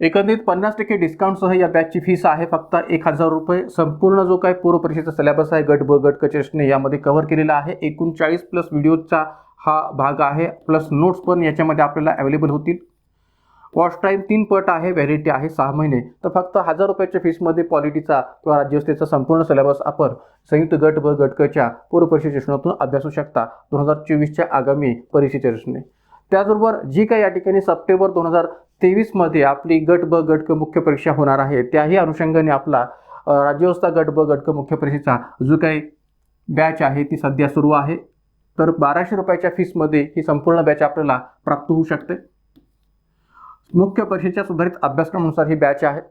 एकंदरीत 50% डिस्काउंटसह या बॅचची फीस आहे फक्त 1000 रुपये. संपूर्ण जो काही पूर्व परीक्षेचा सिलेबस आहे गट ब, गट क चे यामध्ये कव्हर केलेला आहे. एकूण 40+ व्हिडिओचा हा भाग आहे, प्लस नोट्स पण याच्यामध्ये आपल्याला अवेलेबल होतील. वॉच टाईम 3 पट आहे, व्हॅलिडिटी आहे 6 महिने. तर फक्त 1000 रुपयाच्या फीसमध्ये पॉलिटीचा किंवा राज्यव्यवस्थेचा संपूर्ण सिलेबस आपण संयुक्त गट ब, गट क च्या पूर्व परीक्षेच्या दृष्टिकोनातून अभ्यासू शकता 2024च्या आगामी परीक्षेच्या दृष्टीने. त्याचबरोबर जी काही या ठिकाणी सप्टेंबर 2023मध्ये आपली गट ब, गट क मुख्य परीक्षा होणार आहे त्याही अनुषंगाने आपला राज्यव्यवस्था गट ब, गट क मुख्य परीक्षेचा जो काही बॅच आहे ती सध्या सुरू आहे. तर 1200 रुपयाच्या फीसमध्ये ही संपूर्ण बॅच आपल्याला प्राप्त होऊ शकते. मुख्य परीक्षेच्या सुधारित अभ्यासक्रमानुसार ही बॅच आहे.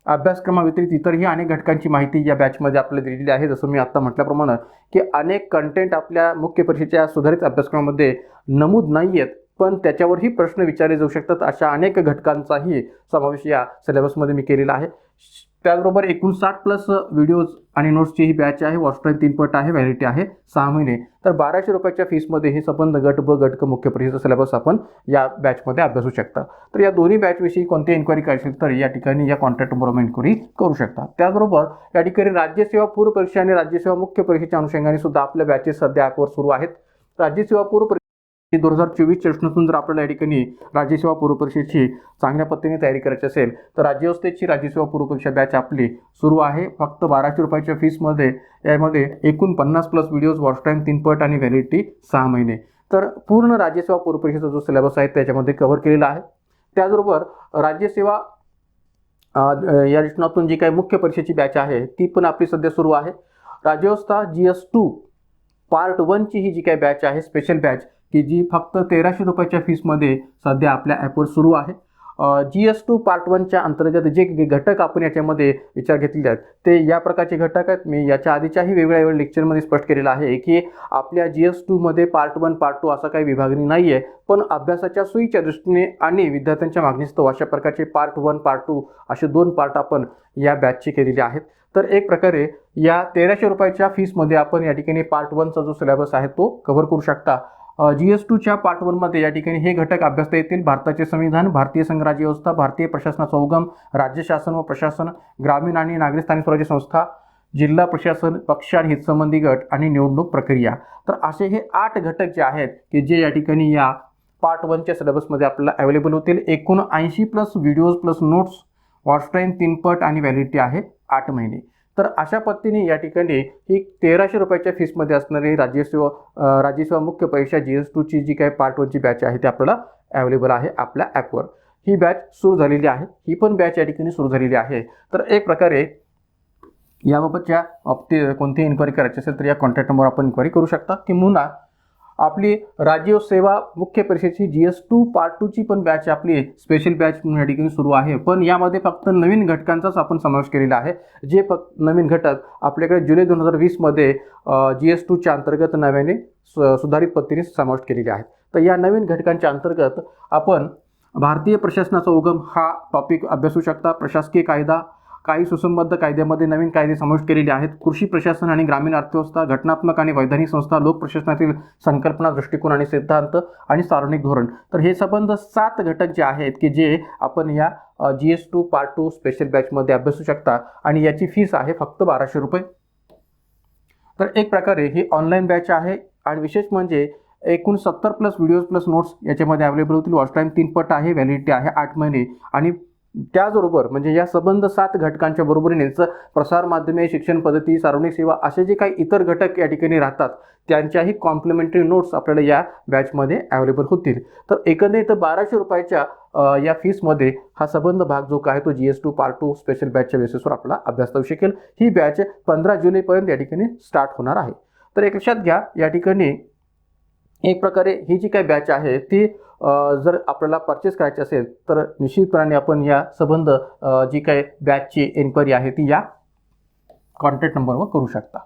अभ्यासक्रमाव्यतिरिक्त इतरही अनेक घटकांची माहिती या बॅचमध्ये आपल्याला दिलेली आहे. जसं मी आत्ता म्हटल्याप्रमाणे की अनेक कंटेंट आपल्या मुख्य परीक्षेच्या सुधारित अभ्यासक्रमामध्ये नमूद नाही आहेत, पण त्याच्यावरही प्रश्न विचारले जाऊ शकतात अशा अनेक घटकांचाही समावेश या सिलेबसमध्ये मी केलेला आहे. त्याचबरोबर एकूण 60+ व्हिडिओज आणि नोट्सची ही बॅच आहे. वॉच टाईम 3 पट आहे, व्हॅलिडिटी आहे 6 महिने. तर 1200 रुपयाच्या फीसमध्ये हे संबंध गट ब, गट क मुख्य परीक्षेचा सिलेबस आपण या बॅचमध्ये अभ्यासू शकता. तर या दोन्ही बॅचविषयी कोणतीही इन्क्वायरी करायची तर या ठिकाणी या कॉन्टॅक्ट नंबरवर इन्क्वायरी करू शकता. त्याचबरोबर या ठिकाणी राज्यसेवा पूर्व परीक्षा आणि राज्यसेवा मुख्य परीक्षेच्या अनुषंगाने सुद्धा आपल्या बॅचेस सध्या ॲपवर सुरू आहेत. राज्यसेवा पूर्व 2024च्या दृष्टीकोनातून जर आपल्याला या ठिकाणी राज्यसेवा पूर्व परीक्षेची चांगल्या पद्धतीने तयारी करायची असेल तर राज्यव्यवस्थेची राज्यसेवा पूर्व परीक्षा बॅच आपली सुरू आहे. फक्त 1200 रुपयाच्या फीसमध्ये यामध्ये एकूण 50+ व्हिडिओज, वॉच टाईम 3 पट आणि व्हॅलिडिटी 6 महिने. तर पूर्ण राज्यसेवा पूर्व परीक्षेचा जो सिलेबस आहे त्याच्यामध्ये कव्हर केलेला आहे. त्याचबरोबर राज्यसेवा या दृष्टीकोनातून जी काही मुख्य परीक्षेची बॅच आहे ती पण आपली सध्या सुरू आहे. राज्यव्यवस्था GS2 पार्ट 1ची ही जी काही बॅच आहे, स्पेशल बॅच की जी फक्त 1300 रुपयाच्या फीसमध्ये सध्या आपल्या ॲपवर सुरू आहे. GS2 पार्ट 1च्या अंतर्गत जे घटक आपण याच्यामध्ये विचार घेतलेले आहेत ते या प्रकारचे घटक आहेत. मी याच्या आधीच्याही वेगवेगळ्या लेक्चरमध्ये स्पष्ट केलेलं आहे की आपल्या GS2मध्ये पार्ट 1, पार्ट 2 असा काही विभागणी नाही आहे, पण अभ्यासाच्या सोयीच्या दृष्टीने आणि विद्यार्थ्यांच्या मागणीस्तव अशा प्रकारचे पार्ट 1, पार्ट 2 असे 2 पार्ट आपण या बॅचचे केलेले आहेत. तर एक प्रकारे या 1300 रुपयाच्या फीसमध्ये आपण या ठिकाणी पार्ट 1चा जो सिलेबस आहे तो कव्हर करू शकता. GS2च्या पार्ट 1मध्ये या ठिकाणी हे घटक अभ्यासता येतील: भारताचे संविधान, भारतीय संघ राज्यव्यवस्था, भारतीय प्रशासनाचा उगम, राज्य शासन व प्रशासन, ग्रामीण आणि नागरी स्थानिक स्वराज्य संस्था, जिल्हा प्रशासन, पक्ष आणि हितसंबंधी गट आणि निवडणूक प्रक्रिया. तर असे हे 8 घटक जे आहेत की जे या ठिकाणी या पार्ट 1च्या सिलेबसमध्ये आपल्याला अवेलेबल होतील. एकूण 80+ videos plus notes, watch time 3 पट आणि व्हॅलिडिटी आहे 8 महिने. तर अशा पद्धतीने या ठिकाणी ही 1300 रुपयाच्या फीसमध्ये असणारी राज्यसेवा मुख्य परीक्षा GS2ची जी काही पार्ट 1ची बॅच आहे ती आपल्याला अवेलेबल आहे आपल्या ॲपवर. ही बॅच सुरू झालेली आहे. ही पण बॅच या ठिकाणी सुरू झालेली आहे. तर एक प्रकारे याबाबतच्या कोणतीही इन्क्वायरी करायची असेल तर या कॉन्टॅक्ट नंबरवर आपण इन्क्वायरी करू शकता. किंवा आपली राज्यसेवा मुख्य परीक्षेची GS2 पार्ट 2ची पण बॅच आपली स्पेशल बॅच म्हणून या ठिकाणी सुरू आहे. पण यामध्ये फक्त नवीन घटकांचाच आपण समावेश केलेला आहे. जे फक्त नवीन घटक आपल्याकडे जुलै 2020मध्ये GS2च्या अंतर्गत नव्याने सुधारित पद्धतीने समाविष्ट केलेले आहेत. तर या नवीन घटकांच्या अंतर्गत आपण भारतीय प्रशासनाचा उगम हा टॉपिक अभ्यासू शकता. प्रशासकीय कायदा, काही सुसंबद्ध कायद्यामध्ये नवीन कायदे समाविष्ट केलेले आहेत. कृषी प्रशासन आणि ग्रामीण अर्थव्यवस्था, घटनात्मक आणि वैधानिक संस्था, लोक प्रशासनातील संकल्पना, दृष्टिकोन आणि सिद्धांत आणि सार्वजनिक धोरण. तर हे संबंध 7 घटक जे आहेत की जे आपण या GS2 पार्ट 2 स्पेशल बॅचमध्ये अभ्यासू शकता आणि याची फीस आहे फक्त 1200 रुपये. तर एक प्रकारे ही ऑनलाईन बॅच आहे आणि विशेष म्हणजे एकूण 70+ व्हिडिओज प्लस नोट्स याच्यामध्ये अवेलेबल होतील. वॉच टाईम 3 पट आहे, व्हॅलिडिटी आहे 8 महिने. आणि त्याचबरोबर म्हणजे या संबंध 7 घटकांच्या बरोबरीने प्रसारमाध्यमे, शिक्षण पद्धती, सार्वजनिक सेवा असे जे काही इतर घटक या ठिकाणी राहतात त्यांच्याही कॉम्प्लिमेंटरी नोट्स आपल्याला या बॅचमध्ये अवेलेबल होतील. तर एकंदरीत 1200 रुपयाच्या या फीसमध्ये हा संबंध भाग जो काय तो GS2 पार्ट 2 स्पेशल बॅचच्या बेसिसवर आपल्याला अभ्यासता येऊ शकेल. ही बॅच 15 जुलैपर्यंत या ठिकाणी स्टार्ट होणार आहे. तर एक लक्षात घ्या, या ठिकाणी एक प्रकारे ही जी काही बॅच आहे ती जर आपल्याला परचेस करायची असेल तर निश्चितपणाने आपण या संबंध जी काही बॅचची एन्क्वायरी आहे ती या कॉन्टॅक्ट नंबरवर करू शकता.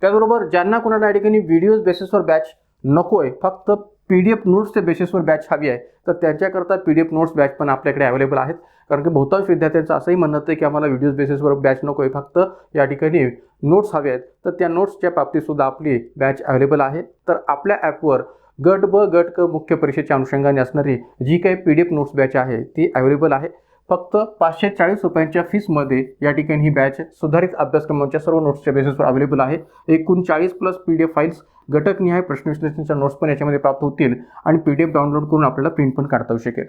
त्याचबरोबर ज्यांना कोणाला या ठिकाणी व्हिडिओज बेसिसवर बॅच नको आहे, फक्त PDF नोट्सच्या बेसिसवर बॅच हवी आहे, तर त्यांच्याकरता PDF नोट्स बॅच पण आपल्याकडे अवेलेबल आहेत. कारण की बहुतांश विद्यार्थ्यांचं असंही म्हणणं आहे की आम्हाला व्हिडिओज बेसिसवर बॅच नको आहे, फक्त या ठिकाणी नोट्स हवे आहेत. तर त्या नोट्सच्या बाबतीतसुद्धा आपली बॅच अवेलेबल आहे. तर आपल्या ॲपवर गट ब गट क मुख्य परीक्षेच्या अनुषंगाने असणारी जी काही PDF नोट्स बॅच आहे ती अवेलेबल आहे. फक्त 540 रुपयांच्या फीसमध्ये या ठिकाणी ही बॅच सुधारित अभ्यासक्रमांच्या सर्व नोट्सच्या बेसिसवर अवेलेबल आहे. एकूण 40+ PDF फाईल्स, घटकनिहाय प्रश्न विश्लेषणाच्या नोट्स पण याच्यामध्ये प्राप्त होतील आणि PDF डाउनलोड करून आपल्याला प्रिंट पण काढता येऊ शकेल.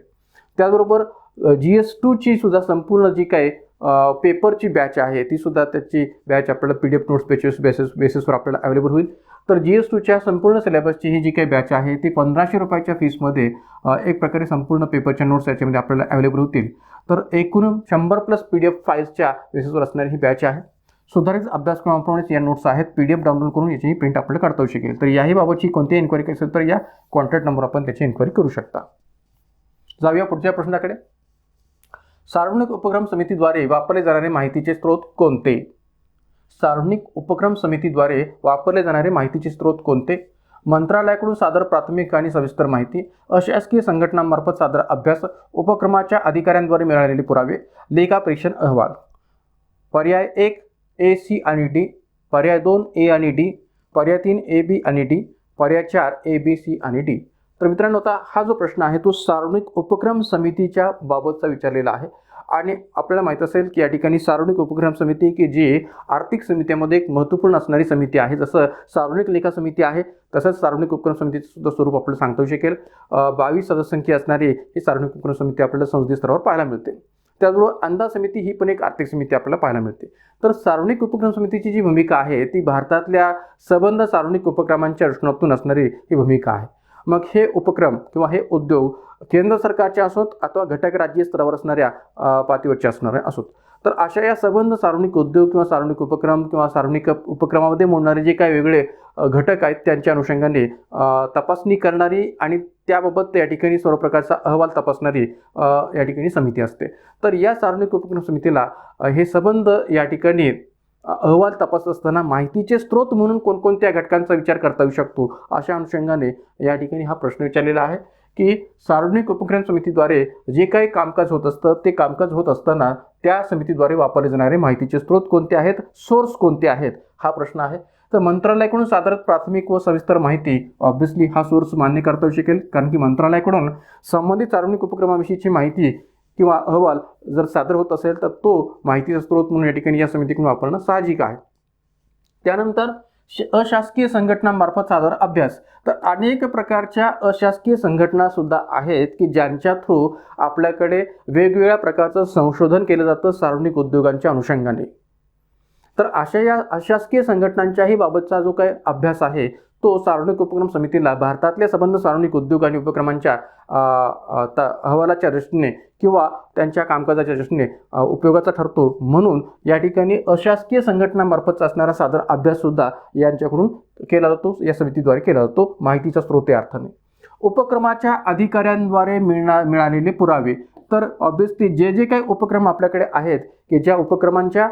त्याचबरोबर GS2ची सुद्धा संपूर्ण जी काही पेपरची बॅच आहे ती सुद्धा त्याची बॅच आपल्याला PDF नोट्स बेसिसवर आपल्याला अवेलेबल होईल. तर GS2च्या संपूर्ण सिलेबसची ही जी काही बॅच आहे ती 1500 रुपयाच्या फीसमध्ये एक प्रकारे संपूर्ण पेपरच्या नोट्स याच्यामध्ये आपल्याला अवेलेबल होतील. तर एकूण 100+ PDF फाईल्सच्या बेसिसवर असणारी ही बॅच आहे. सुधारित अभ्यासक्रमाप्रमाणेच या नोट्स आहेत. PDF डाउनलोड करून याची प्रिंट आपल्याला काढता येऊ शकेल. तर याही बाबतची कोणतीही इन्क्वायरी असेल तर या कॉन्टॅक्ट नंबर आपण त्याची इन्क्वायरी करू शकता. जाऊया पुढच्या प्रश्नाकडे. सार्वजनिक उपक्रम समितीद्वारे वापरले जाणारे माहितीचे स्रोत कोणते? सार्वजनिक उपक्रम समितीद्वारे वापरले जाणारे माहितीचे स्रोत कोणते? मंत्रालयाकडून सादर प्राथमिक आणि सविस्तर माहिती, अशासकीय संघटनांमार्फत सादर अभ्यास, उपक्रमाच्या अधिकाऱ्यांद्वारे मिळालेले पुरावे, लेखापरीक्षण अहवाल. पर्याय 1 A, C आणि D, पर्याय 2 A आणि D, पर्याय 3 A, B आणि D, पर्याय 4 A, B, C आणि D. तर मित्रांनो, आता हा जो प्रश्न आहे तो सार्वजनिक उपक्रम समितीच्या बाबतचा विचारलेला आहे आणि आपल्याला माहीत असेल की या ठिकाणी सार्वजनिक उपक्रम समिती की जी आर्थिक समित्यामध्ये एक महत्त्वपूर्ण असणारी समिती आहे. जसं सार्वजनिक लेखा समिती आहे तसंच सार्वजनिक उपक्रम समितीचं सुद्धा स्वरूप आपल्याला सांगता येऊ शकेल. 22 सदस्यसंख्या असणारी ही सार्वजनिक उपक्रम समिती आपल्याला संसदीय स्तरावर पाहायला मिळते. त्याचबरोबर अंदाज समिती ही पण एक आर्थिक समिती आपल्याला पाहायला मिळते. तर सार्वजनिक उपक्रम समितीची जी भूमिका आहे ती भारतातल्या संबंध सार्वजनिक उपक्रमांच्या रचनातून असणारी ही भूमिका आहे. मग हे उपक्रम किंवा हे उद्योग केंद्र सरकारचे असोत अथवा घटक राज्य स्तरावर असणाऱ्या पातळीवरचे असणारे असोत. तर अशा या संबंध सार्वजनिक उद्योग किंवा सार्वजनिक उपक्रम किंवा सार्वजनिक उपक्रमामध्ये मोडणारे जे काही वेगळे घटक आहेत त्यांच्या अनुषंगाने तपासणी करणारी आणि त्याबाबत या ठिकाणी सर्व प्रकारचा अहवाल तपासणारी या ठिकाणी समिती असते. तर या सार्वजनिक उपक्रम समितीला हे संबंध या ठिकाणी अहवाल तपासत असताना माहितीचे स्रोत म्हणून कोणकोणत्या घटकांचा विचार करता येऊ शकतो अशा अनुषंगाने या ठिकाणी हा प्रश्न विचारलेला आहे की सार्वजनिक उपक्रम समितीद्वारे जे काही कामकाज होत असतं ते कामकाज होत असताना त्या समितीद्वारे वापरले जाणारे माहितीचे स्रोत कोणते आहेत, सोर्स कोणते आहेत, हा प्रश्न आहे. तर मंत्रालयाकडून सादर प्राथमिक व सविस्तर माहिती ऑब्व्हियसली हा सोर्स मान्य करता येऊ शकेल, कारण की मंत्रालयाकडून संबंधित सार्वजनिक उपक्रमाविषयीची माहिती किंवा अहवाल जर सादर होत असेल तर तो माहितीचा स्रोत म्हणून या ठिकाणी या समितीकडून वापरणं साहजिक आहे. त्यानंतर अशासकीय संघटनांमार्फत सादर अभ्यास. तर अनेक प्रकारच्या अशासकीय संघटना सुद्धा आहेत की ज्यांच्या थ्रू आपल्याकडे वेगवेगळ्या प्रकारचं संशोधन केलं जातं सार्वजनिक उद्योगांच्या अनुषंगाने. तर अशा या अशासकीय संघटनांच्याही बाबतचा जो काही अभ्यास आहे तो सार्वजनिक उपक्रम समितीला भारतातल्या संबंध सार्वजनिक उद्योग आणि उपक्रमांच्या अहवालाच्या दृष्टीने किंवा त्यांच्या कामकाजाच्या दृष्टीने उपयोगाचा ठरतो. म्हणून या ठिकाणी अशासकीय संघटनांमार्फत असणारा सादर अभ्याससुद्धा यांच्याकडून केला जातो, या समितीद्वारे केला जातो माहितीचा स्रोत या अर्थाने. उपक्रमाच्या अधिकाऱ्यांद्वारे मिळालेले पुरावे. तर ऑब्व्हियसली जे काही उपक्रम आपल्याकडे आहेत की ज्या उपक्रमांच्या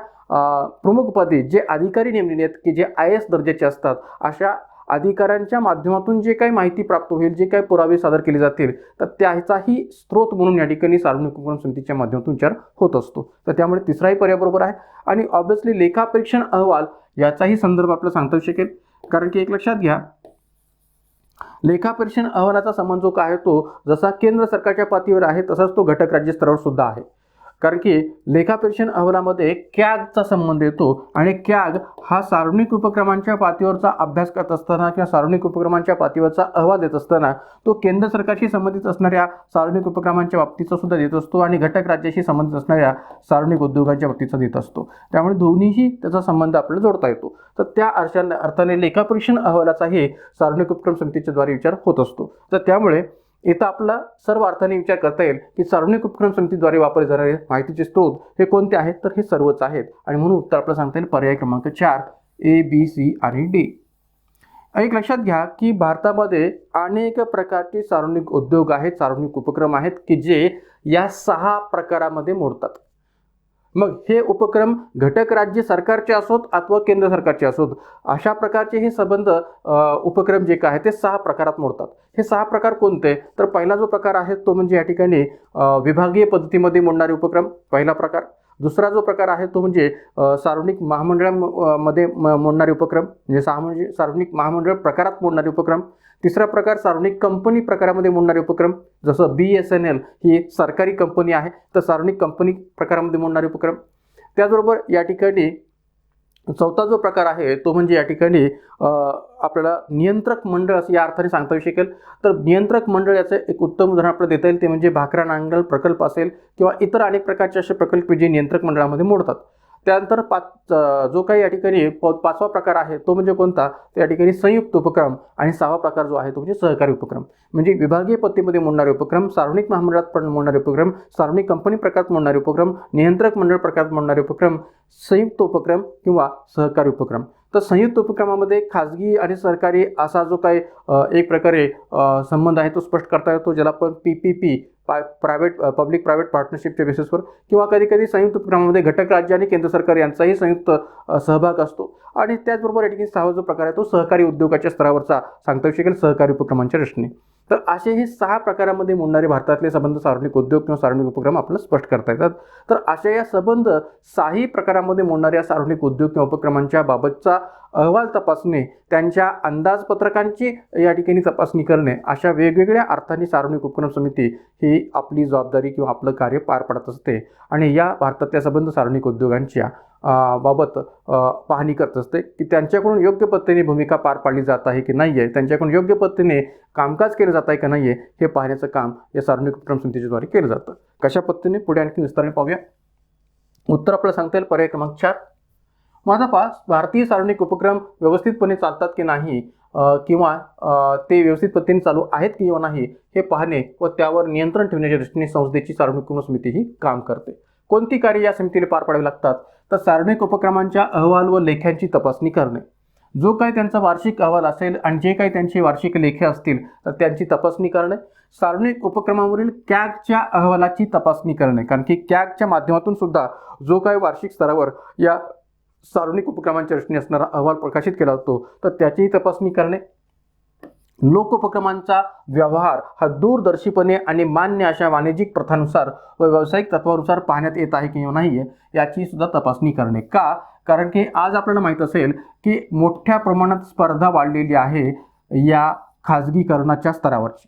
प्रमुखपदी जे अधिकारी नेमलेले आहेत की जे IAS दर्जाचे असतात, अशा अधिकाऱ्यांच्या माध्यमातून जे काही माहिती प्राप्त होईल, जे काही पुरावे सादर केले जातील तर त्याचाही स्रोत म्हणून या ठिकाणी सार्वजनिक उपक्रम समितीच्या माध्यमातून विचार होत असतो. तर त्यामुळे तिसराही पर्याय बरोबर आहे. आणि ऑब्व्हियसली लेखापरीक्षण अहवाल याचाही संदर्भ आपल्याला सांगता येऊ शकेल, कारण की एक लक्षात घ्या, लेखापरीक्षण अहवालाचा संबंध जो काय आहे तो जसा केंद्र सरकारच्या पातळीवर आहे तसाच तो घटक राज्य स्तरावर सुद्धा आहे. कारण की लेखापरीक्षण अहवालामध्ये कॅगचा संबंध येतो आणि कॅग हा सार्वजनिक उपक्रमांच्या पातळीवरचा अभ्यास करत असताना किंवा सार्वजनिक उपक्रमांच्या पातळीवरचा अहवाल देत असताना तो केंद्र सरकारशी संबंधित असणाऱ्या सार्वजनिक उपक्रमांच्या बाबतीचा सुद्धा देत असतो आणि घटक राज्याशी संबंधित असणाऱ्या सार्वजनिक उद्योगांच्या बाबतीचा देत असतो. त्यामुळे दोन्हीही त्याचा संबंध आपल्याला जोडता येतो. तर त्या अर्थाने लेखापरीक्षण अहवालाचाही सार्वजनिक उपक्रम समितीच्याद्वारे विचार होत असतो. तर त्यामुळे इथं आपला सर्व अर्थाने विचार करता येईल की सार्वजनिक उपक्रम समितीद्वारे वापरले जाणारे माहितीचे स्रोत हे कोणते आहेत, तर हे सर्वच आहेत. आणि म्हणून उत्तर आपल्याला सांगता येईल पर्याय क्रमांक 4 A, B, C आणि D. एक लक्षात घ्या की भारतामध्ये अनेक प्रकारचे सार्वजनिक उद्योग आहेत, सार्वजनिक उपक्रम आहेत की जे या 6 प्रकारामध्ये मोडतात. मग हे उपक्रम घटक राज्य सरकारचे असोत अथवा केंद्र सरकारचे असोत, अशा प्रकारचे हे संबंध उपक्रम जे काय ते 6 प्रकारात मोडतात. हे 6 प्रकार कोणते? तर पहिला जो प्रकार आहे तो म्हणजे या ठिकाणी विभागीय पद्धतीमध्ये मोडणारे उपक्रम, पहिला प्रकार. दुसरा जो प्रकार आहे तो म्हणजे सार्वजनिक महामंडळामध्ये मोडणारे उपक्रम, म्हणजे सार्वजनिक महामंडळ प्रकारात मोडणारे उपक्रम. तिसरा प्रकार सार्वजनिक कंपनी प्रकारामध्ये मोडणारे उपक्रम, जसं BSNL ही सरकारी कंपनी आहे, तर सार्वजनिक कंपनी प्रकारामध्ये मोडणारे उपक्रम. त्याचबरोबर या ठिकाणी चौथा जो प्रकार आहे तो म्हणजे या ठिकाणी आपल्याला नियंत्रक मंडळ असं या अर्थाने सांगता येऊ शकेल. तर नियंत्रक मंडळ याचं एक उत्तम उदाहरण आपल्याला देता येईल, ते म्हणजे भाकरा नांगल प्रकल्प असेल किंवा इतर अनेक प्रकारचे असे प्रकल्प जे नियंत्रक मंडळामध्ये मोडतात. त्यानंतर जो काही या ठिकाणी पाचवा प्रकार आहे तो म्हणजे कोणता? तर या ठिकाणी संयुक्त उपक्रम. आणि 6वा प्रकार जो आहे तो म्हणजे सहकारी उपक्रम. म्हणजे विभागीय पद्धतीमध्ये मोडणारे उपक्रम, सार्वजनिक महामंडळात पण मोडणारे उपक्रम, सार्वजनिक कंपनी प्रकारात मोडणारे उपक्रम, नियंत्रक मंडळ प्रकारात मोडणारे उपक्रम, संयुक्त उपक्रम किंवा सहकारी उपक्रम. तर संयुक्त उपक्रमामध्ये खाजगी आणि सरकारी असा जो काही एक प्रकारे संबंध आहे तो स्पष्ट करता येतो, ज्याला आपण PPP पब्लिक प्रायव्हेट पार्टनरशिपच्या बेसिसवर, किंवा कधी कधी संयुक्त उपक्रमामध्ये घटक राज्य आणि केंद्र सरकार यांचाही संयुक्त सहभाग असतो. आणि त्याचबरोबर या ठिकाणी 6वा जो प्रकार आहे तो सहकारी उद्योगाच्या स्तरावरचा सांगता येऊ शकेल, सहकारी उपक्रमांच्या रचने. तर असे हे 6 प्रकारामध्ये मोडणारे भारतातले संबंध सार्वजनिक उद्योग किंवा सार्वजनिक उपक्रम आपल्याला स्पष्ट करता येतात. तर अशा या संबंध 6 प्रकारामध्ये मोडणाऱ्या सार्वजनिक उद्योग किंवा उपक्रमांच्या बाबतचा अहवाल तपासणे, त्यांच्या अंदाजपत्रकांची या ठिकाणी तपासणी करणे, अशा वेगवेगळ्या अर्थाने सार्वजनिक उपक्रम समिती ही आपली जबाबदारी किंवा आपलं कार्य पार पाडत असते. आणि या भारतातल्या संबंध सार्वजनिक उद्योगांच्या बाबत पाहणी करत असते की त्यांच्याकडून योग्य पद्धतीने भूमिका पार पाडली जात आहे की नाही आहे, त्यांच्याकडून योग्य पद्धतीने कामकाज केलं जात आहे की नाही आहे, हे पाहण्याचं काम या सार्वजनिक उपक्रम समितीच्याद्वारे केलं जातं. कशा पद्धतीने पुढे आणखी विस्ताराने पाहूया. उत्तर आपल्याला सांगता येईल पर्याय क्रमांक 4. माझा पास भारतीय सार्वजनिक उपक्रम व्यवस्थितपणे चालतात की नाही किंवा ते व्यवस्थित पद्धतीने चालू आहेत किंवा नाही हे पाहणे व त्यावर नियंत्रण ठेवण्याच्या दृष्टीने संस्थेची सार्वजनिक उपक्रम समिती ही काम करते. कोणती कार्य या समितीला पार पाडावी लागतात? तर सार्वजनिक उपक्रमांच्या अहवाल व लेख्यांची तपासणी करणे, जो काही त्यांचा वार्षिक अहवाल असेल आणि जे काही त्यांचे वार्षिक लेखे असतील तर त्यांची तपासणी करणे, सार्वजनिक उपक्रमावरील कॅगच्या अहवालाची तपासणी करणे, कारण की कॅगच्या माध्यमातून सुद्धा जो काही वार्षिक स्तरावर या सार्वजनिक उपक्रमांच्या रचने असणारा अहवाल प्रकाशित केला जातो तर त्याचीही तपासणी करणे, लोकोपक्रमांचा व्यवहार हा दूरदर्शीपणे आणि मान्य अशा वाणिज्यिक प्रथानुसार व व्यावसायिक तत्वानुसार पाहण्यात येत आहे किंवा नाही याची सुद्धा तपासणी करणे. का? कारण की आज आपल्याला माहीत असेल की मोठ्या प्रमाणात स्पर्धा वाढलेली आहे या खाजगीकरणाच्या स्तरावरची.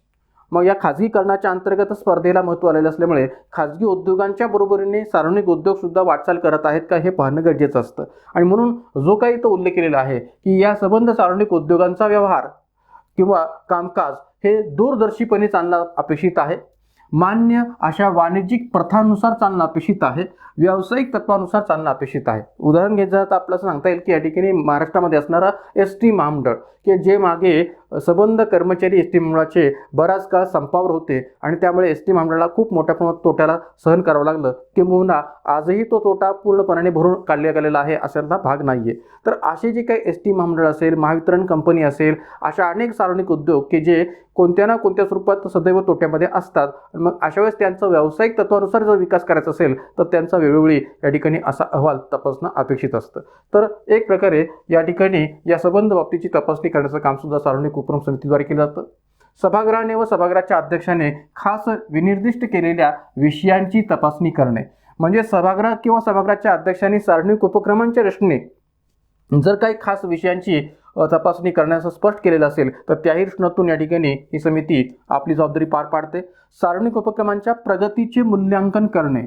मग या खाजगीकरणाच्या अंतर्गत स्पर्धेला महत्त्व आलेलं असल्यामुळे खाजगी उद्योगांच्या बरोबरीने सार्वजनिक उद्योग सुद्धा वाटचाल करत आहेत का हे पाहणं गरजेचं असतं. आणि म्हणून जो काही तो उल्लेख केलेला आहे की या संबंध सार्वजनिक उद्योगांचा व्यवहार किंवा कामकाज हे दूरदर्शीपणे चालणं अपेक्षित आहे, मान्य अशा वाणिज्यिक प्रथानुसार चालणं अपेक्षित आहे, व्यावसायिक तत्वानुसार चालणं अपेक्षित आहे. उदाहरण घ्यायचं तर आपल्याला सांगता येईल की या ठिकाणी महाराष्ट्रामध्ये असणारा ST महामंडळ की जे मागे संबंध कर्मचारी ST महामंडळाचे बराच काळ संपावर होते आणि त्यामुळे ST महामंडळाला खूप मोठ्या प्रमाणात तोट्याला सहन करावं लागलं, किंबहुना आजही तो तोटा पूर्णपणे भरून काढला गेलेला आहे अशातला भाग नाही आहे. तर असे जे काही ST महामंडळ असेल, महावितरण कंपनी असेल, अशा अनेक सार्वजनिक उद्योग की जे कोणत्या ना कोणत्या स्वरूपात सदैव तोट्यामध्ये असतात. मग अशा वेळेस त्यांचा व्यावसायिक तत्वानुसार जर विकास करायचा असेल तर त्यांचा वेळोवेळी या ठिकाणी असा अहवाल तपासणं अपेक्षित असतं. तर एक प्रकारे या ठिकाणी या संबंध बाबतीची तपासणी करण्याचं काम सुद्धा सार्वजनिक उपक्रम समितीद्वारे केलं जातं. सभागृहाने व सभागृहाच्या अध्यक्षाने खास विनिर्दिष्ट केलेल्या विषयांची तपासणी करणे, म्हणजे सभागृह किंवा सभागृहाच्या अध्यक्षांनी सार्वजनिक उपक्रमांच्या रचने जर काही खास विषयांची तपासणी करण्याचं स्पष्ट केलेलं असेल तर त्याही दृष्टीतून या ठिकाणी ही समिती आपली जबाबदारी पार पाडते. सार्वजनिक उपक्रमांच्या प्रगतीचे मूल्यांकन करणे,